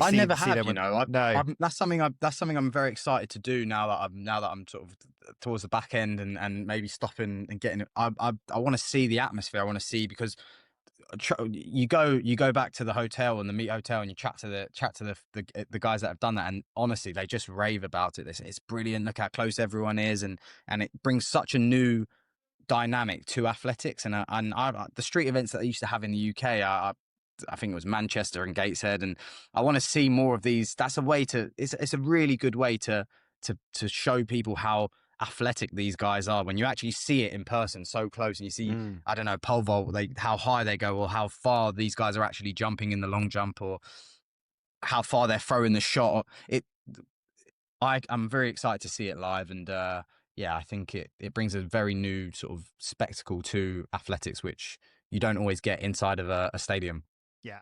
I never have, No. That's something I'm very excited to do now that I'm sort of towards the back end and maybe stopping and getting. I want to see the atmosphere. I want to see, because you go back to the hotel and the meet hotel and you chat to the guys that have done that, and honestly they just rave about it. They say it's brilliant, look how close everyone is, and it brings such a new dynamic to athletics. And the street events that they used to have in the UK, I think it was Manchester and Gateshead, and I want to see more of these. That's a way to it's a really good way to show people how athletic these guys are when you actually see it in person so close, and you see I don't know, pole vault, how high they go, or how far these guys are actually jumping in the long jump, or how far they're throwing the shot. I'm very excited to see it live, and yeah, I think it brings a very new sort of spectacle to athletics, which you don't always get inside of a stadium. Yeah.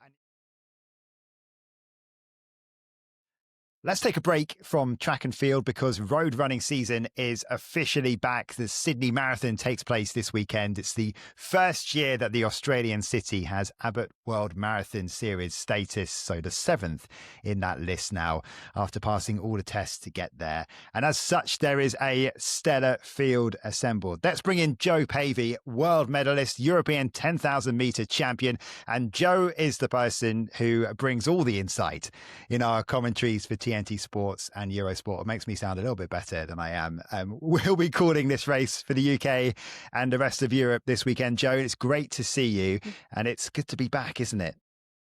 Let's take a break from track and field because road running season is officially back. The Sydney Marathon takes place this weekend. It's the first year that the Australian city has Abbott World Marathon Series status, so the 7th in that list now, after passing all the tests to get there. And as such, there is a stellar field assembled. Let's bring in Joe Pavey, world medalist, European 10,000 metre champion. And Joe is the person who brings all the insight in our commentaries for TNT Sports and Eurosport. It makes me sound a little bit better than I am. We'll be calling this race for the UK and the rest of Europe this weekend. Joe, it's great to see you, and it's good to be back, isn't it?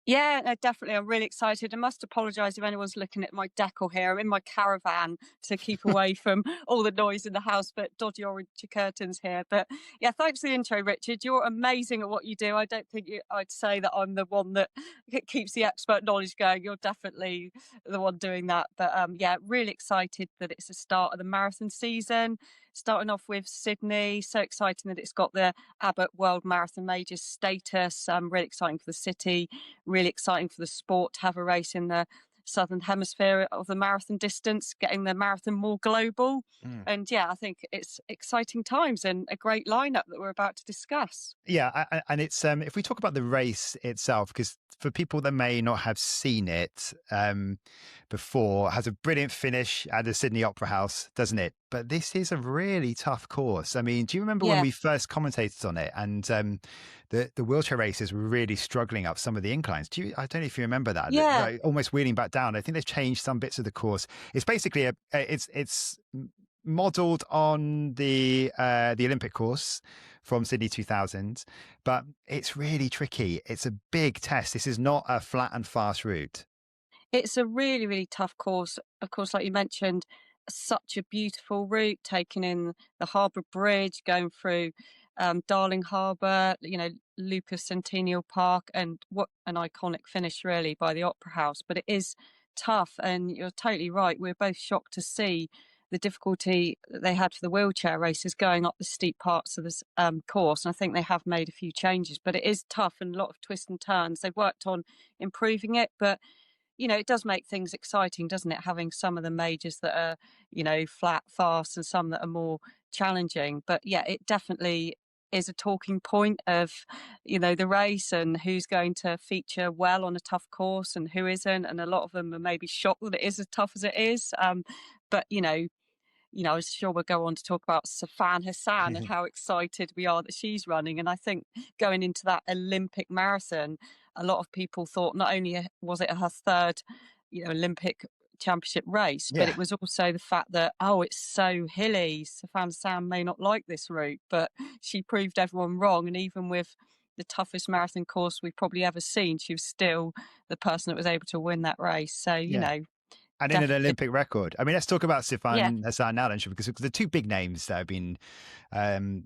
Yeah, no, definitely. I'm really excited. I must apologise if anyone's looking at my decor here. I'm in my caravan to keep away from all the noise in the house, but dodgy orange curtains here. But yeah, thanks for the intro, Richard. You're amazing at what you do. I don't think I'd say that I'm the one that keeps the expert knowledge going. You're definitely the one doing that. But yeah, really excited that it's the start of the marathon season. Starting off with Sydney, so exciting that it's got the Abbott World Marathon Majors status. Really exciting for the city, really exciting for the sport to have a race in the southern hemisphere of the marathon distance, getting the marathon more global. And yeah, I think it's exciting times and a great lineup that we're about to discuss. Yeah, and it's if we talk about the race itself, because for people that may not have seen it before, it has a brilliant finish at the Sydney Opera House, doesn't it? But this is a really tough course. I mean, do you remember when we first commentated on it, and the wheelchair racers were really struggling up some of the inclines? I don't know if you remember that. Yeah, like, almost wheeling back down. I think they've changed some bits of the course. It's basically it's modelled on the Olympic course from Sydney 2000, but it's really tricky. It's a big test. This is not a flat and fast route. it's a really, really tough course. Of course, like you mentioned, such a beautiful route, taking in the Harbour Bridge, going through Darling Harbour, Loop of Centennial Park, and what an iconic finish really by the Opera House. But it is tough, and you're totally right. We're both shocked to see the difficulty that they had for the wheelchair racers going up the steep parts of this course. And I think they have made a few changes, but it is tough and a lot of twists and turns. They've worked on improving it, but it does make things exciting, doesn't it? Having some of the majors that are, flat, fast, and some that are more challenging. But yeah, it definitely is a talking point of, the race and who's going to feature well on a tough course and who isn't. And a lot of them are maybe shocked that it is as tough as it is. But, I'm sure we'll go on to talk about Sifan Hassan and how excited we are that she's running. And I think going into that Olympic marathon, a lot of people thought not only was it her third, Olympic championship race, but Yeah. it was also the fact that, it's so hilly. Sifan Hassan may not like this route, but she proved everyone wrong. And even with the toughest marathon course we've probably ever seen, she was still the person that was able to win that race. So, Yeah. And in an definitely. Olympic record. I mean, let's talk about Yeah. Sifan Hassan now, then, because the two big names that have been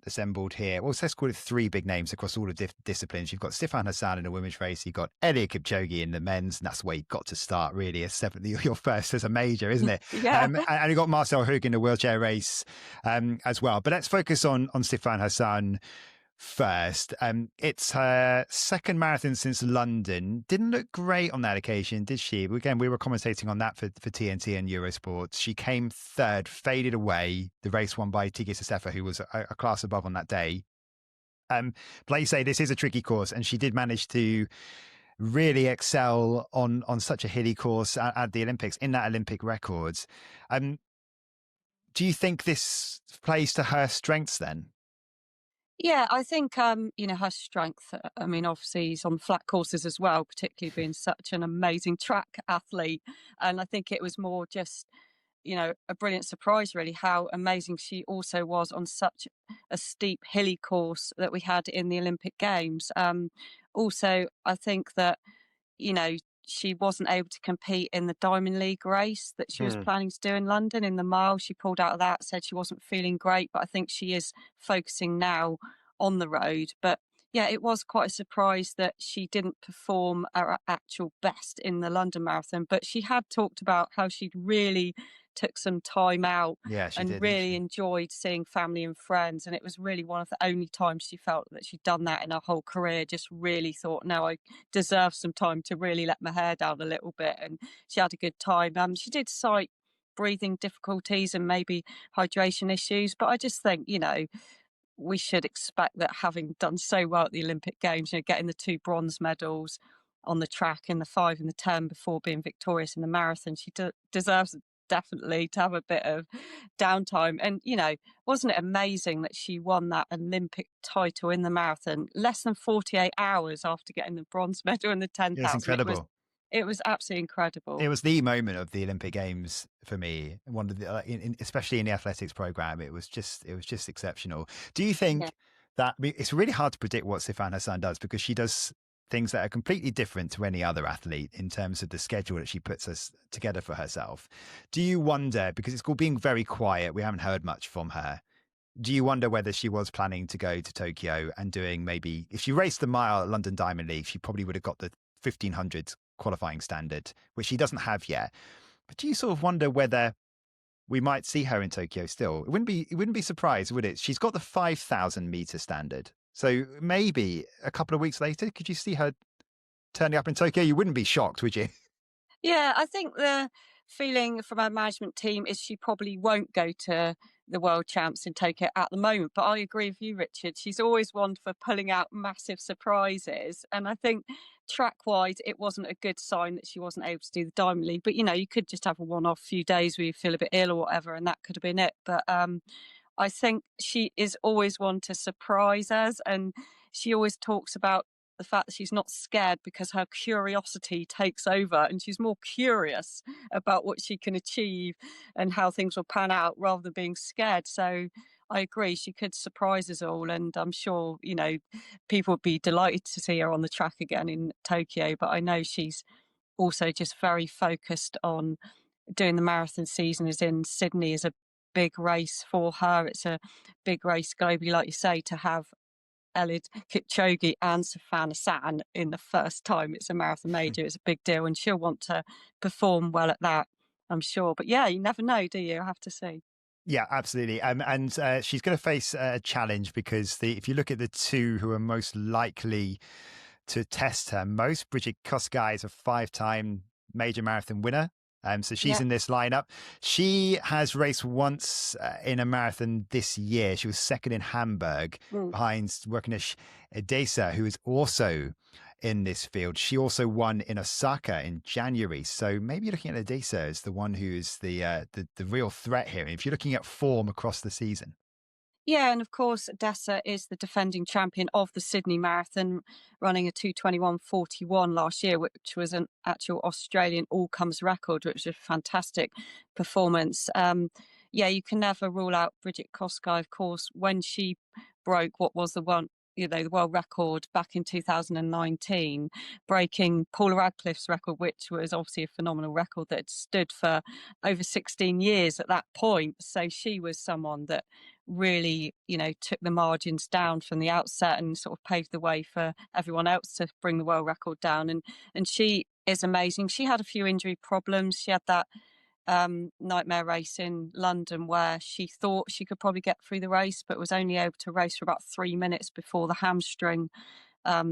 assembled here. Well, let's call it three big names across all the disciplines. You've got Sifan Hassan in the women's race. You've got Eliud Kipchoge in the men's, and that's where you've got to start, really. Your first as a major, isn't it? Yeah. And you've got Marcel Hug in the wheelchair race as well. But let's focus on Sifan Hassan first. It's her second marathon since London. Didn't look great on that occasion, did she? Again, we were commentating on that for TNT and Eurosport. She came third, faded away. The race won by Tigis Assefa, who was a class above on that day. But like you say, this is a tricky course, and she did manage to really excel on such a hilly course at the Olympics, in that Olympic records. Do you think this plays to her strengths then? Yeah, I think, her strength, I mean, obviously he's on flat courses as well, particularly being such an amazing track athlete. And I think it was more just, a brilliant surprise, really, how amazing she also was on such a steep, hilly course that we had in the Olympic Games. Also, I think that you know, she wasn't able to compete in the Diamond League race that she was Hmm. planning to do in London in the mile. She pulled out of that, said she wasn't feeling great, but I think she is focusing now on the road. But yeah, it was quite a surprise that she didn't perform her actual best in the London Marathon, but she had talked about how she'd really took some time out Yeah, she and did, didn't really she? enjoyed seeing family and friends. And it was really one of the only times she felt that she'd done that in her whole career. Just really thought, no, I deserve some time to really let my hair down a little bit. And she had a good time. She did cite breathing difficulties and maybe hydration issues, but I just think, we should expect that having done so well at the Olympic Games, getting the 2 bronze medals on the track in the 5 and the 10 before being victorious in the marathon, she deserves definitely to have a bit of downtime. And, wasn't it amazing that she won that Olympic title in the marathon less than 48 hours after getting the bronze medal in the Yeah, it's 10,000? incredible. It was absolutely incredible. It was the moment of the Olympic Games for me. One of the, especially in the athletics program, it was just exceptional. Do you Yeah. think that it's really hard to predict what Sifan Hassan does because she does things that are completely different to any other athlete in terms of the schedule that she puts us together for herself? Do you wonder, because it's called being very quiet, we haven't heard much from her. Do you wonder whether she was planning to go to Tokyo and doing, maybe if she raced the mile at London Diamond League, she probably would have got the 1500 qualifying standard, which she doesn't have yet. But do you sort of wonder whether we might see her in Tokyo still? It wouldn't be surprised, would it? She's got the 5,000 meter standard. So maybe a couple of weeks later, could you see her turning up in Tokyo? You wouldn't be shocked, would you? Yeah, I think the feeling from our management team is she probably won't go to the world champs in Tokyo at the moment. But I agree with you, Richard. She's always one for pulling out massive surprises. And I think track wise, it wasn't a good sign that she wasn't able to do the Diamond League. But you could just have a one off few days where you feel a bit ill or whatever, and that could have been it. But I think she is always one to surprise us. And she always talks about the fact that she's not scared because her curiosity takes over and she's more curious about what she can achieve and how things will pan out rather than being scared. So I agree, she could surprise us all. And I'm sure, people would be delighted to see her on the track again in Tokyo. But I know she's also just very focused on doing the marathon season, as in Sydney is a big race for her. It's a big race globally, like you say, to have Eliud Kipchoge and Sifan Hassan in the first time it's a marathon major. It's a big deal, and she'll want to perform well at that, I'm sure. But yeah, you never know, do you? I have to see. Yeah, absolutely. And she's going to face a challenge because if you look at the two who are most likely to test her most, Bridget Kosgei is a 5-time major marathon winner. So she's Yeah. in this lineup. She has raced once in a marathon this year. She was second in Hamburg Mm. behind Workenish Edesa, who is also in this field. She also won in Osaka in January. So maybe you're looking at Edesa as the one who's the real threat here. If you're looking at form across the season. Yeah, and of course, Dessa is the defending champion of the Sydney Marathon, running a 2:21:41 last year, which was an actual Australian all-comes record, which was a fantastic performance. Yeah, you can never rule out Bridget Kosgei, of course, when she broke what was the world record back in 2019, breaking Paula Radcliffe's record, which was obviously a phenomenal record that had stood for over 16 years at that point. So she was someone that really, took the margins down from the outset and sort of paved the way for everyone else to bring the world record down. And she is amazing. She had a few injury problems. She had that nightmare race in London where she thought she could probably get through the race, but was only able to race for about 3 minutes before the hamstring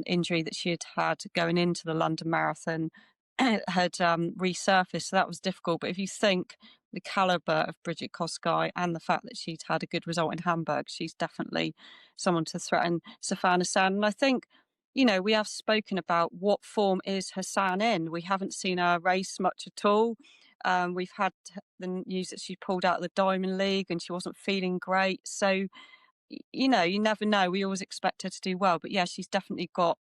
injury that she had had going into the London Marathon had resurfaced. So that was difficult. But if you think the caliber of Bridget Kosgei and the fact that she'd had a good result in Hamburg, she's definitely someone to threaten Sifan Hassan. And I think, we have spoken about what form is Hassan in. We haven't seen her race much at all. We've had the news that she pulled out of the Diamond League and she wasn't feeling great. So, you know, you never know. We always expect her to do well, but yeah, she's definitely got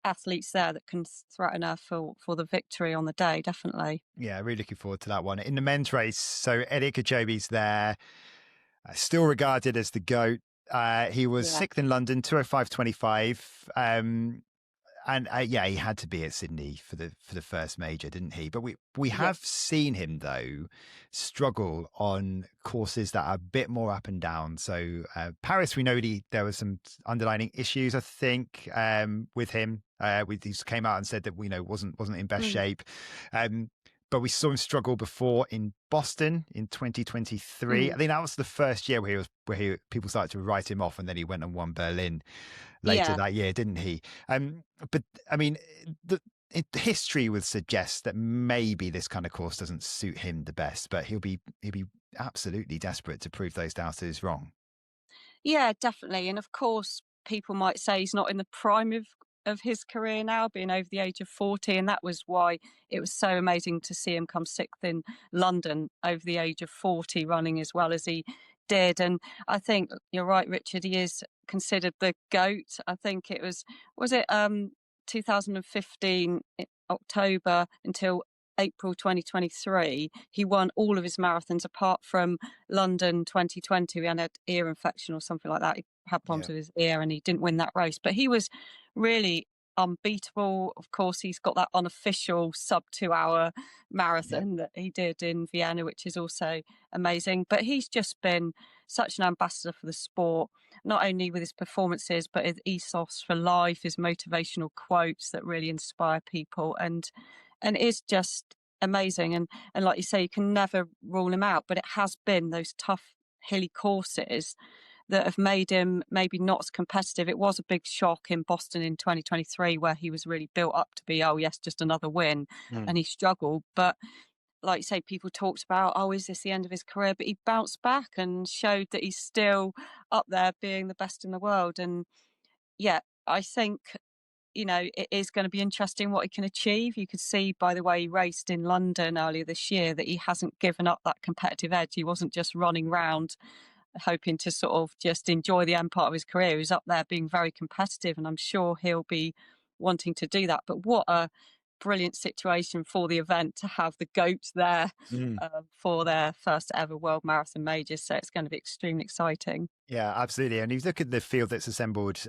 athletes there that can threaten her for the victory on the day. Definitely. Yeah, really looking forward to that one. In the men's race, so Eddie Kajobi's there, still regarded as the GOAT. He was Yeah. sixth in London, 205.25. And yeah, he had to be at Sydney for the first major, didn't he? But we have seen him though struggle on courses that are a bit more up and down. So Paris, we know there was some underlying issues, I think, with him. He came out and said that wasn't in best shape. But we saw him struggle before in Boston in 2023. I think that was the first year where people started to write him off, and then he went and won Berlin later that year, didn't he? But I mean, the history would suggest that maybe this kind of course doesn't suit him the best, but he'll be absolutely desperate to prove those doubters wrong. Yeah, definitely. And of course, people might say he's not in the prime of his career now, being over the age of 40. And that was why it was so amazing to see him come sixth in London over the age of 40, running as well as he did. And I think you're right, Richard, he is considered the GOAT. I think it was it 2015 October until April 2023, he won all of his marathons apart from London 2020. We had an ear infection or something like that. He had problems with his ear and he didn't win that race. But he was really unbeatable. Of course, he's got that unofficial sub 2 hour marathon that he did in Vienna, which is also amazing. But he's just been such an ambassador for the sport, not only with his performances, but his ethos for life, his motivational quotes that really inspire people. And it's just amazing. And like you say, you can never rule him out, but it has been those tough hilly courses that have made him maybe not as competitive. It was a big shock in Boston in 2023 where he was really built up to be, oh yes, just another win, and he struggled. But like you say, people talked about, oh, is this the end of his career? But he bounced back and showed that he's still up there being the best in the world. And yeah, I think, it is going to be interesting what he can achieve. You could see by the way he raced in London earlier this year that he hasn't given up that competitive edge. He wasn't just running round hoping to sort of just enjoy the end part of his career. He was up there being very competitive, and I'm sure he'll be wanting to do that. But what a brilliant situation for the event to have the GOAT there for their first ever World Marathon Majors. So it's going to be extremely exciting. Yeah, absolutely. And if you look at the field that's assembled,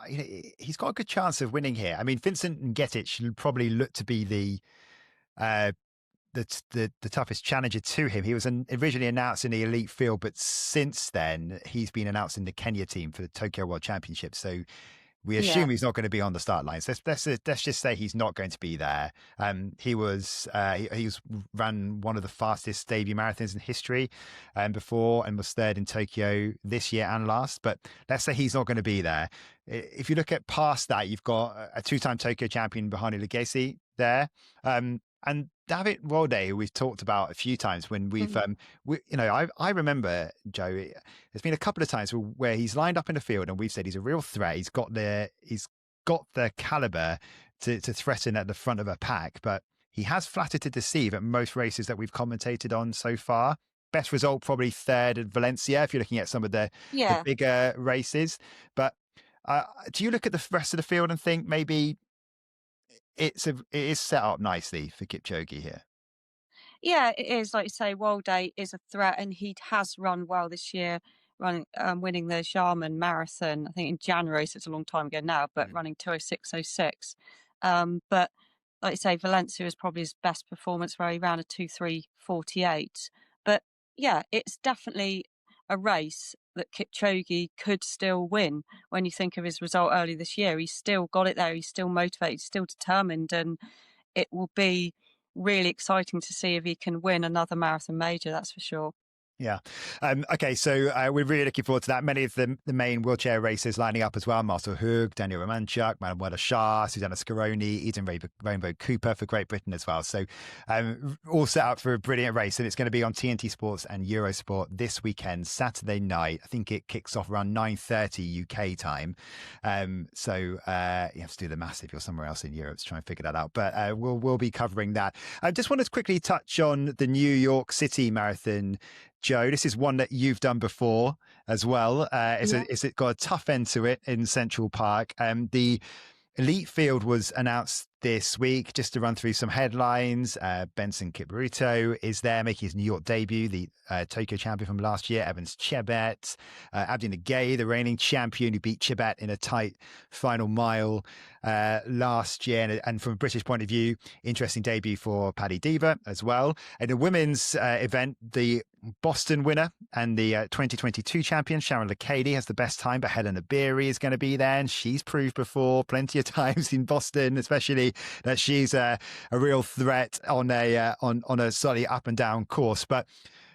he's got a good chance of winning here. I mean, Chepn'getich probably looked to be the toughest challenger to him. He was originally announced in the elite field, but since then he's been announced in the Kenya team for the Tokyo World Championship. So we assume he's not going to be on the start line. So let's just say he's not going to be there. He ran one of the fastest debut marathons in history before, and was third in Tokyo this year and last. But let's say he's not going to be there. If you look at past that, you've got a two-time Tokyo champion Bahani Legacy there. And David Walde, who we've talked about a few times when we've, I remember, Joe, there's been a couple of times where he's lined up in the field and we've said he's a real threat. He's got the caliber to threaten at the front of a pack, but he has flattered to deceive at most races that we've commentated on so far. Best result, probably third at Valencia, if you're looking at some of the bigger races. But do you look at the rest of the field and think maybe it is set up nicely for Kipchoge here? Yeah, it is. Like you say, Walde is a threat, and he has run well this year, winning the Jarman Marathon, I think in January, so it's a long time ago now, but running 2:06:06. But like you say, Valencia is probably his best performance where he ran a 2:3:48. But yeah, it's definitely a race that Kipchoge could still win. When you think of his result early this year, he's still got it there. He's still motivated, still determined, and it will be really exciting to see if he can win another marathon major. That's for sure. Yeah. Okay, so we're really looking forward to that. Many of the main wheelchair racers lining up as well. Marcel Hug, Daniel Romanchuk, Manuela Shah, Susanna Scaroni, Eden Rainbow Cooper for Great Britain as well. So all set up for a brilliant race. And it's going to be on TNT Sports and Eurosport this weekend, Saturday night. I think it kicks off around 9:30 UK time. So you have to do the math if you're somewhere else in Europe to try and figure that out. But we'll be covering that. I just wanted to quickly touch on the New York City Marathon Joe. This is one that you've done before as well. Yeah. It's got a tough end to it in Central Park. The Elite Field was announced this week. Just to run through some headlines, Benson Kipruto is there making his New York debut, the Tokyo champion from last year, Evans Chebet, Abdi Nagay, the reigning champion who beat Chebet in a tight final mile last year. And from a British point of view, interesting debut for Paddy Diva as well. In the women's event, the Boston winner and the 2022 champion, Sharon Lacady, has the best time, but Helena Beery is going to be there. And she's proved before plenty of times in Boston, especially that she's a real threat on a slightly up and down course. But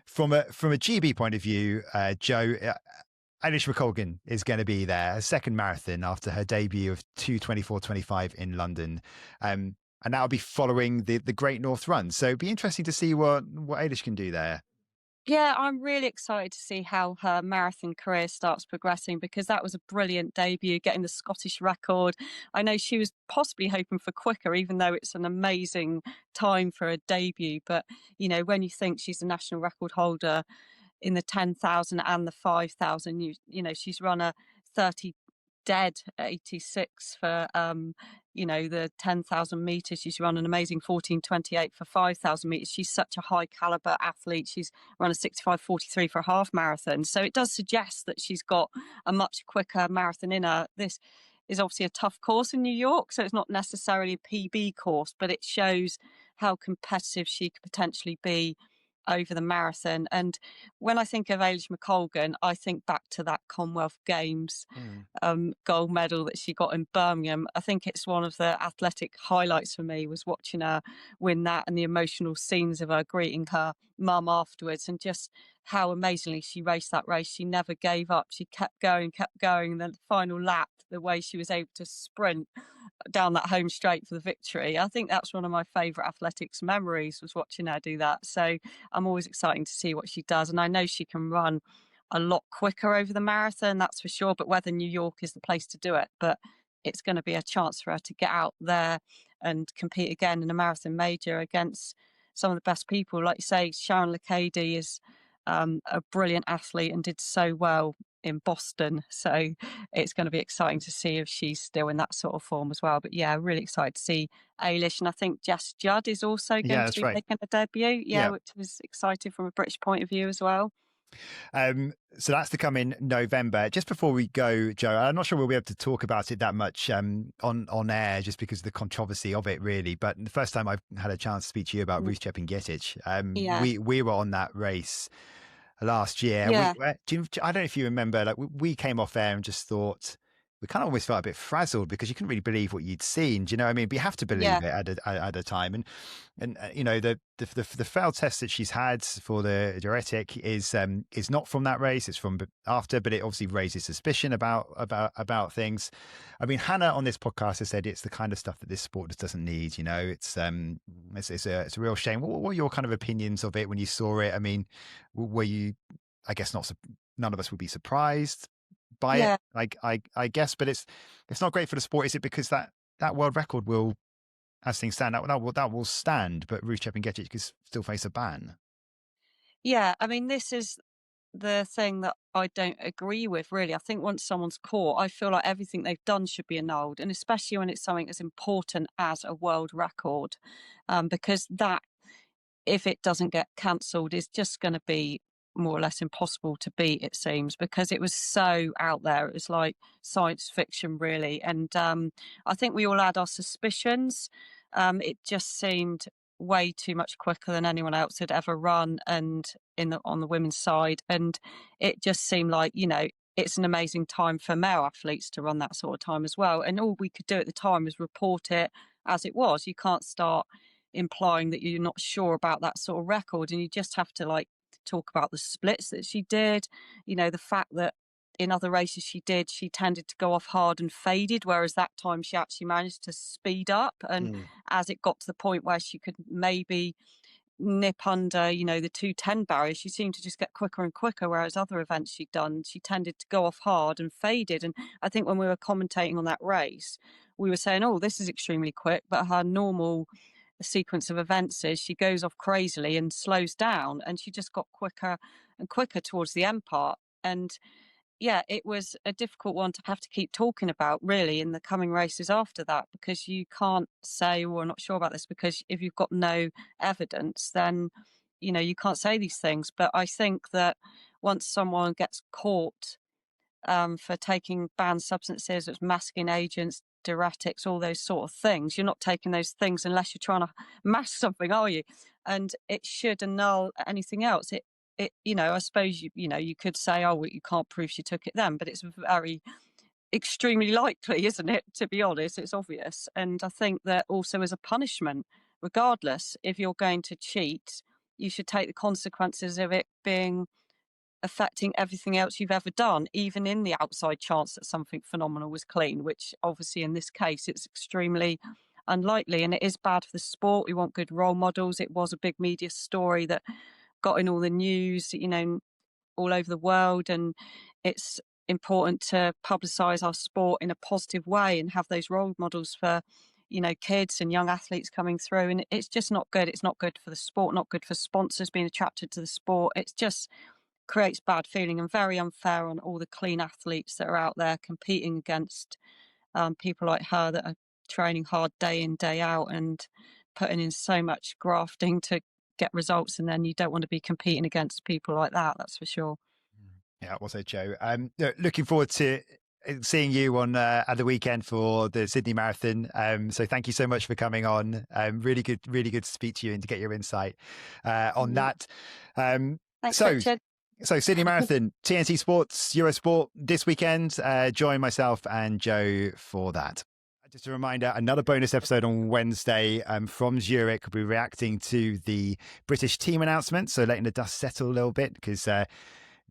from a GB point of view, Joe, Eilish McColgan is going to be there, a second marathon after her debut of 2:24:25 in London. And that'll be following the Great North Run. So it'd be interesting to see what Eilish can do there. Yeah, I'm really excited to see how her marathon career starts progressing, because that was a brilliant debut, getting the Scottish record. I know she was possibly hoping for quicker, even though it's an amazing time for a debut. But, when you think she's a national record holder in the 10,000 and the 5,000, she's run a 30 dead 86 for the 10,000 meters. She's run an amazing 14:28 for 5,000 meters. She's such a high caliber athlete. She's run a 65:43 for a half marathon, so it does suggest that she's got a much quicker marathon in her. This is obviously a tough course in New York, so it's not necessarily a PB course, but it shows how competitive she could potentially be over the marathon. And when I think of Eilish McColgan, I think back to that Commonwealth Games gold medal that she got in Birmingham. I think it's one of the athletic highlights for me, was watching her win that, and the emotional scenes of her greeting her mum afterwards, and just how amazingly she raced that race. She never gave up. She kept going. And then the final lap, the way she was able to sprint down that home straight for the victory. I think that's one of my favourite athletics memories, was watching her do that. So I'm always excited to see what she does. And I know she can run a lot quicker over the marathon, that's for sure. But whether New York is the place to do it, but it's going to be a chance for her to get out there and compete again in a marathon major against some of the best people. Like you say, Sharon Lacady is a brilliant athlete and did so well in Boston. So it's going to be exciting to see if she's still in that sort of form as well. But yeah, really excited to see Eilish. And I think Jess Judd is also going to be making a debut. Yeah, which was exciting from a British point of view as well. So that's to come in November. Just before we go, Joe, I'm not sure we'll be able to talk about it that much on air, just because of the controversy of it, really. But the first time I've had a chance to speak to you about Ruth Chepn'getich, we were on that race last year. Yeah. I don't know if you remember, like we came off air and just thought, we kind of almost felt a bit frazzled, because you couldn't really believe what you'd seen. Do you know what I mean? But you have to believe it at a time. And the failed test that she's had for the diuretic is not from that race. It's from after, but it obviously raises suspicion about things. I mean, Hannah on this podcast has said it's the kind of stuff that this sport just doesn't need. It's a real shame. What were your kind of opinions of it when you saw it? I mean, were you? I guess not. None of us would be surprised by it, I guess, but it's not great for the sport. Is it because that world record will, as things stand, that will stand, but Ruth Chepn'getich could still face a ban? Yeah, I mean, this is the thing that I don't agree with, really. I think once someone's caught, I feel like everything they've done should be annulled, and especially when it's something as important as a world record, because that, if it doesn't get cancelled, is just going to be more or less impossible to beat, it seems, because it was so out there. It was like science fiction, really. And I think we all had our suspicions. It just seemed way too much quicker than anyone else had ever run, and on the women's side. And it just seemed like, it's an amazing time for male athletes to run that sort of time as well. And all we could do at the time was report it as it was. You can't start implying that you're not sure about that sort of record, and you just have to talk about the splits that she did, the fact that in other races she tended to go off hard and faded, whereas that time she actually managed to speed up. And as it got to the point where she could maybe nip under, the 2:10 barrier, she seemed to just get quicker and quicker, whereas other events she'd done, she tended to go off hard and faded. And I think when we were commentating on that race, we were saying, oh, this is extremely quick, but her normal the sequence of events is, she goes off crazily and slows down, and she just got quicker and quicker towards the end part. And yeah, it was a difficult one to have to keep talking about really in the coming races after that, because you can't say, well, we're not sure about this, because if you've got no evidence, then, you know, you can't say these things. But I think that once someone gets caught for taking banned substances, it's masking agents, diuretics, all those sort of things. You're not taking those things unless you're trying to mask something, are you? And it should annul anything else. It, you know, I suppose you know, you could say, oh, well, you can't prove she took it then, but it's very extremely likely, isn't it? To be honest, it's obvious. And I think that also as a punishment, regardless, if you're going to cheat, you should take the consequences of it being affecting everything else you've ever done, even in the outside chance that something phenomenal was clean, which obviously in this case it's extremely unlikely. And it is bad for the sport. We want good role models. It was a big media story that got in all the news, you know, all over the world, and it's important to publicise our sport in a positive way and have those role models for, you know, kids and young athletes coming through. And it's just not good. It's not good for the sport, not good for sponsors being attracted to the sport. It's just creates bad feeling and very unfair on all the clean athletes that are out there competing against people like her that are training hard day in, day out, and putting in so much grafting to get results. And then you don't want to be competing against people like that, that's for sure. Yeah, also Joe. Looking forward to seeing you on at the weekend for the Sydney Marathon. So thank you so much for coming on. Really good to speak to you and to get your insight on that. Thanks, Richard. So Sydney Marathon, TNT Sports, Eurosport this weekend. Join myself and Joe for that. Just a reminder, another bonus episode on Wednesday from Zurich. We'll be reacting to the British team announcement. So letting the dust settle a little bit, because it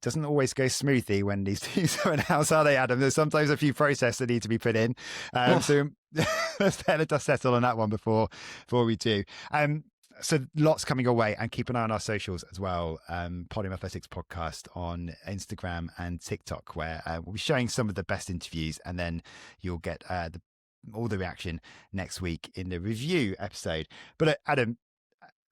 doesn't always go smoothly when these teams are announced, are they, Adam? There's sometimes a few processes that need to be put in. So let's let the dust settle on that one before we do. So lots coming your way, and keep an eye on our socials as well. Podium Athletics Podcast on Instagram and TikTok, where we'll be showing some of the best interviews, and then you'll get all the reaction next week in the review episode. But Adam,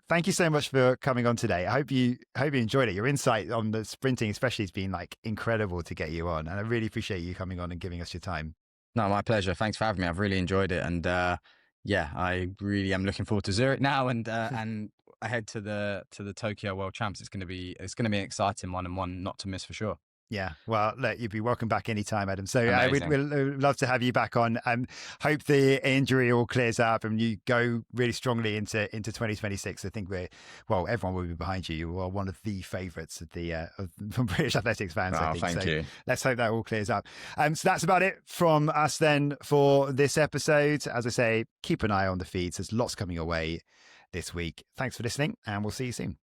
thank you so much for coming on today. I hope you enjoyed it. Your insight on the sprinting especially has been like incredible to get you on, and I really appreciate you coming on and giving us your time. No, my pleasure. Thanks for having me. I've really enjoyed it, and yeah, I really am looking forward to Zurich now, and ahead to the Tokyo World Champs. It's going to be an exciting one, and one not to miss for sure. Yeah, well, look, you'd be welcome back anytime, Adam. So we'd love to have you back on. Hope the injury all clears up and you go really strongly into 2026. I think everyone will be behind you. You are one of the favourites of the from British athletics fans. I think. Thank you. Let's hope that all clears up. So that's about it from us then for this episode. As I say, keep an eye on the feeds. There's lots coming your way this week. Thanks for listening, and we'll see you soon.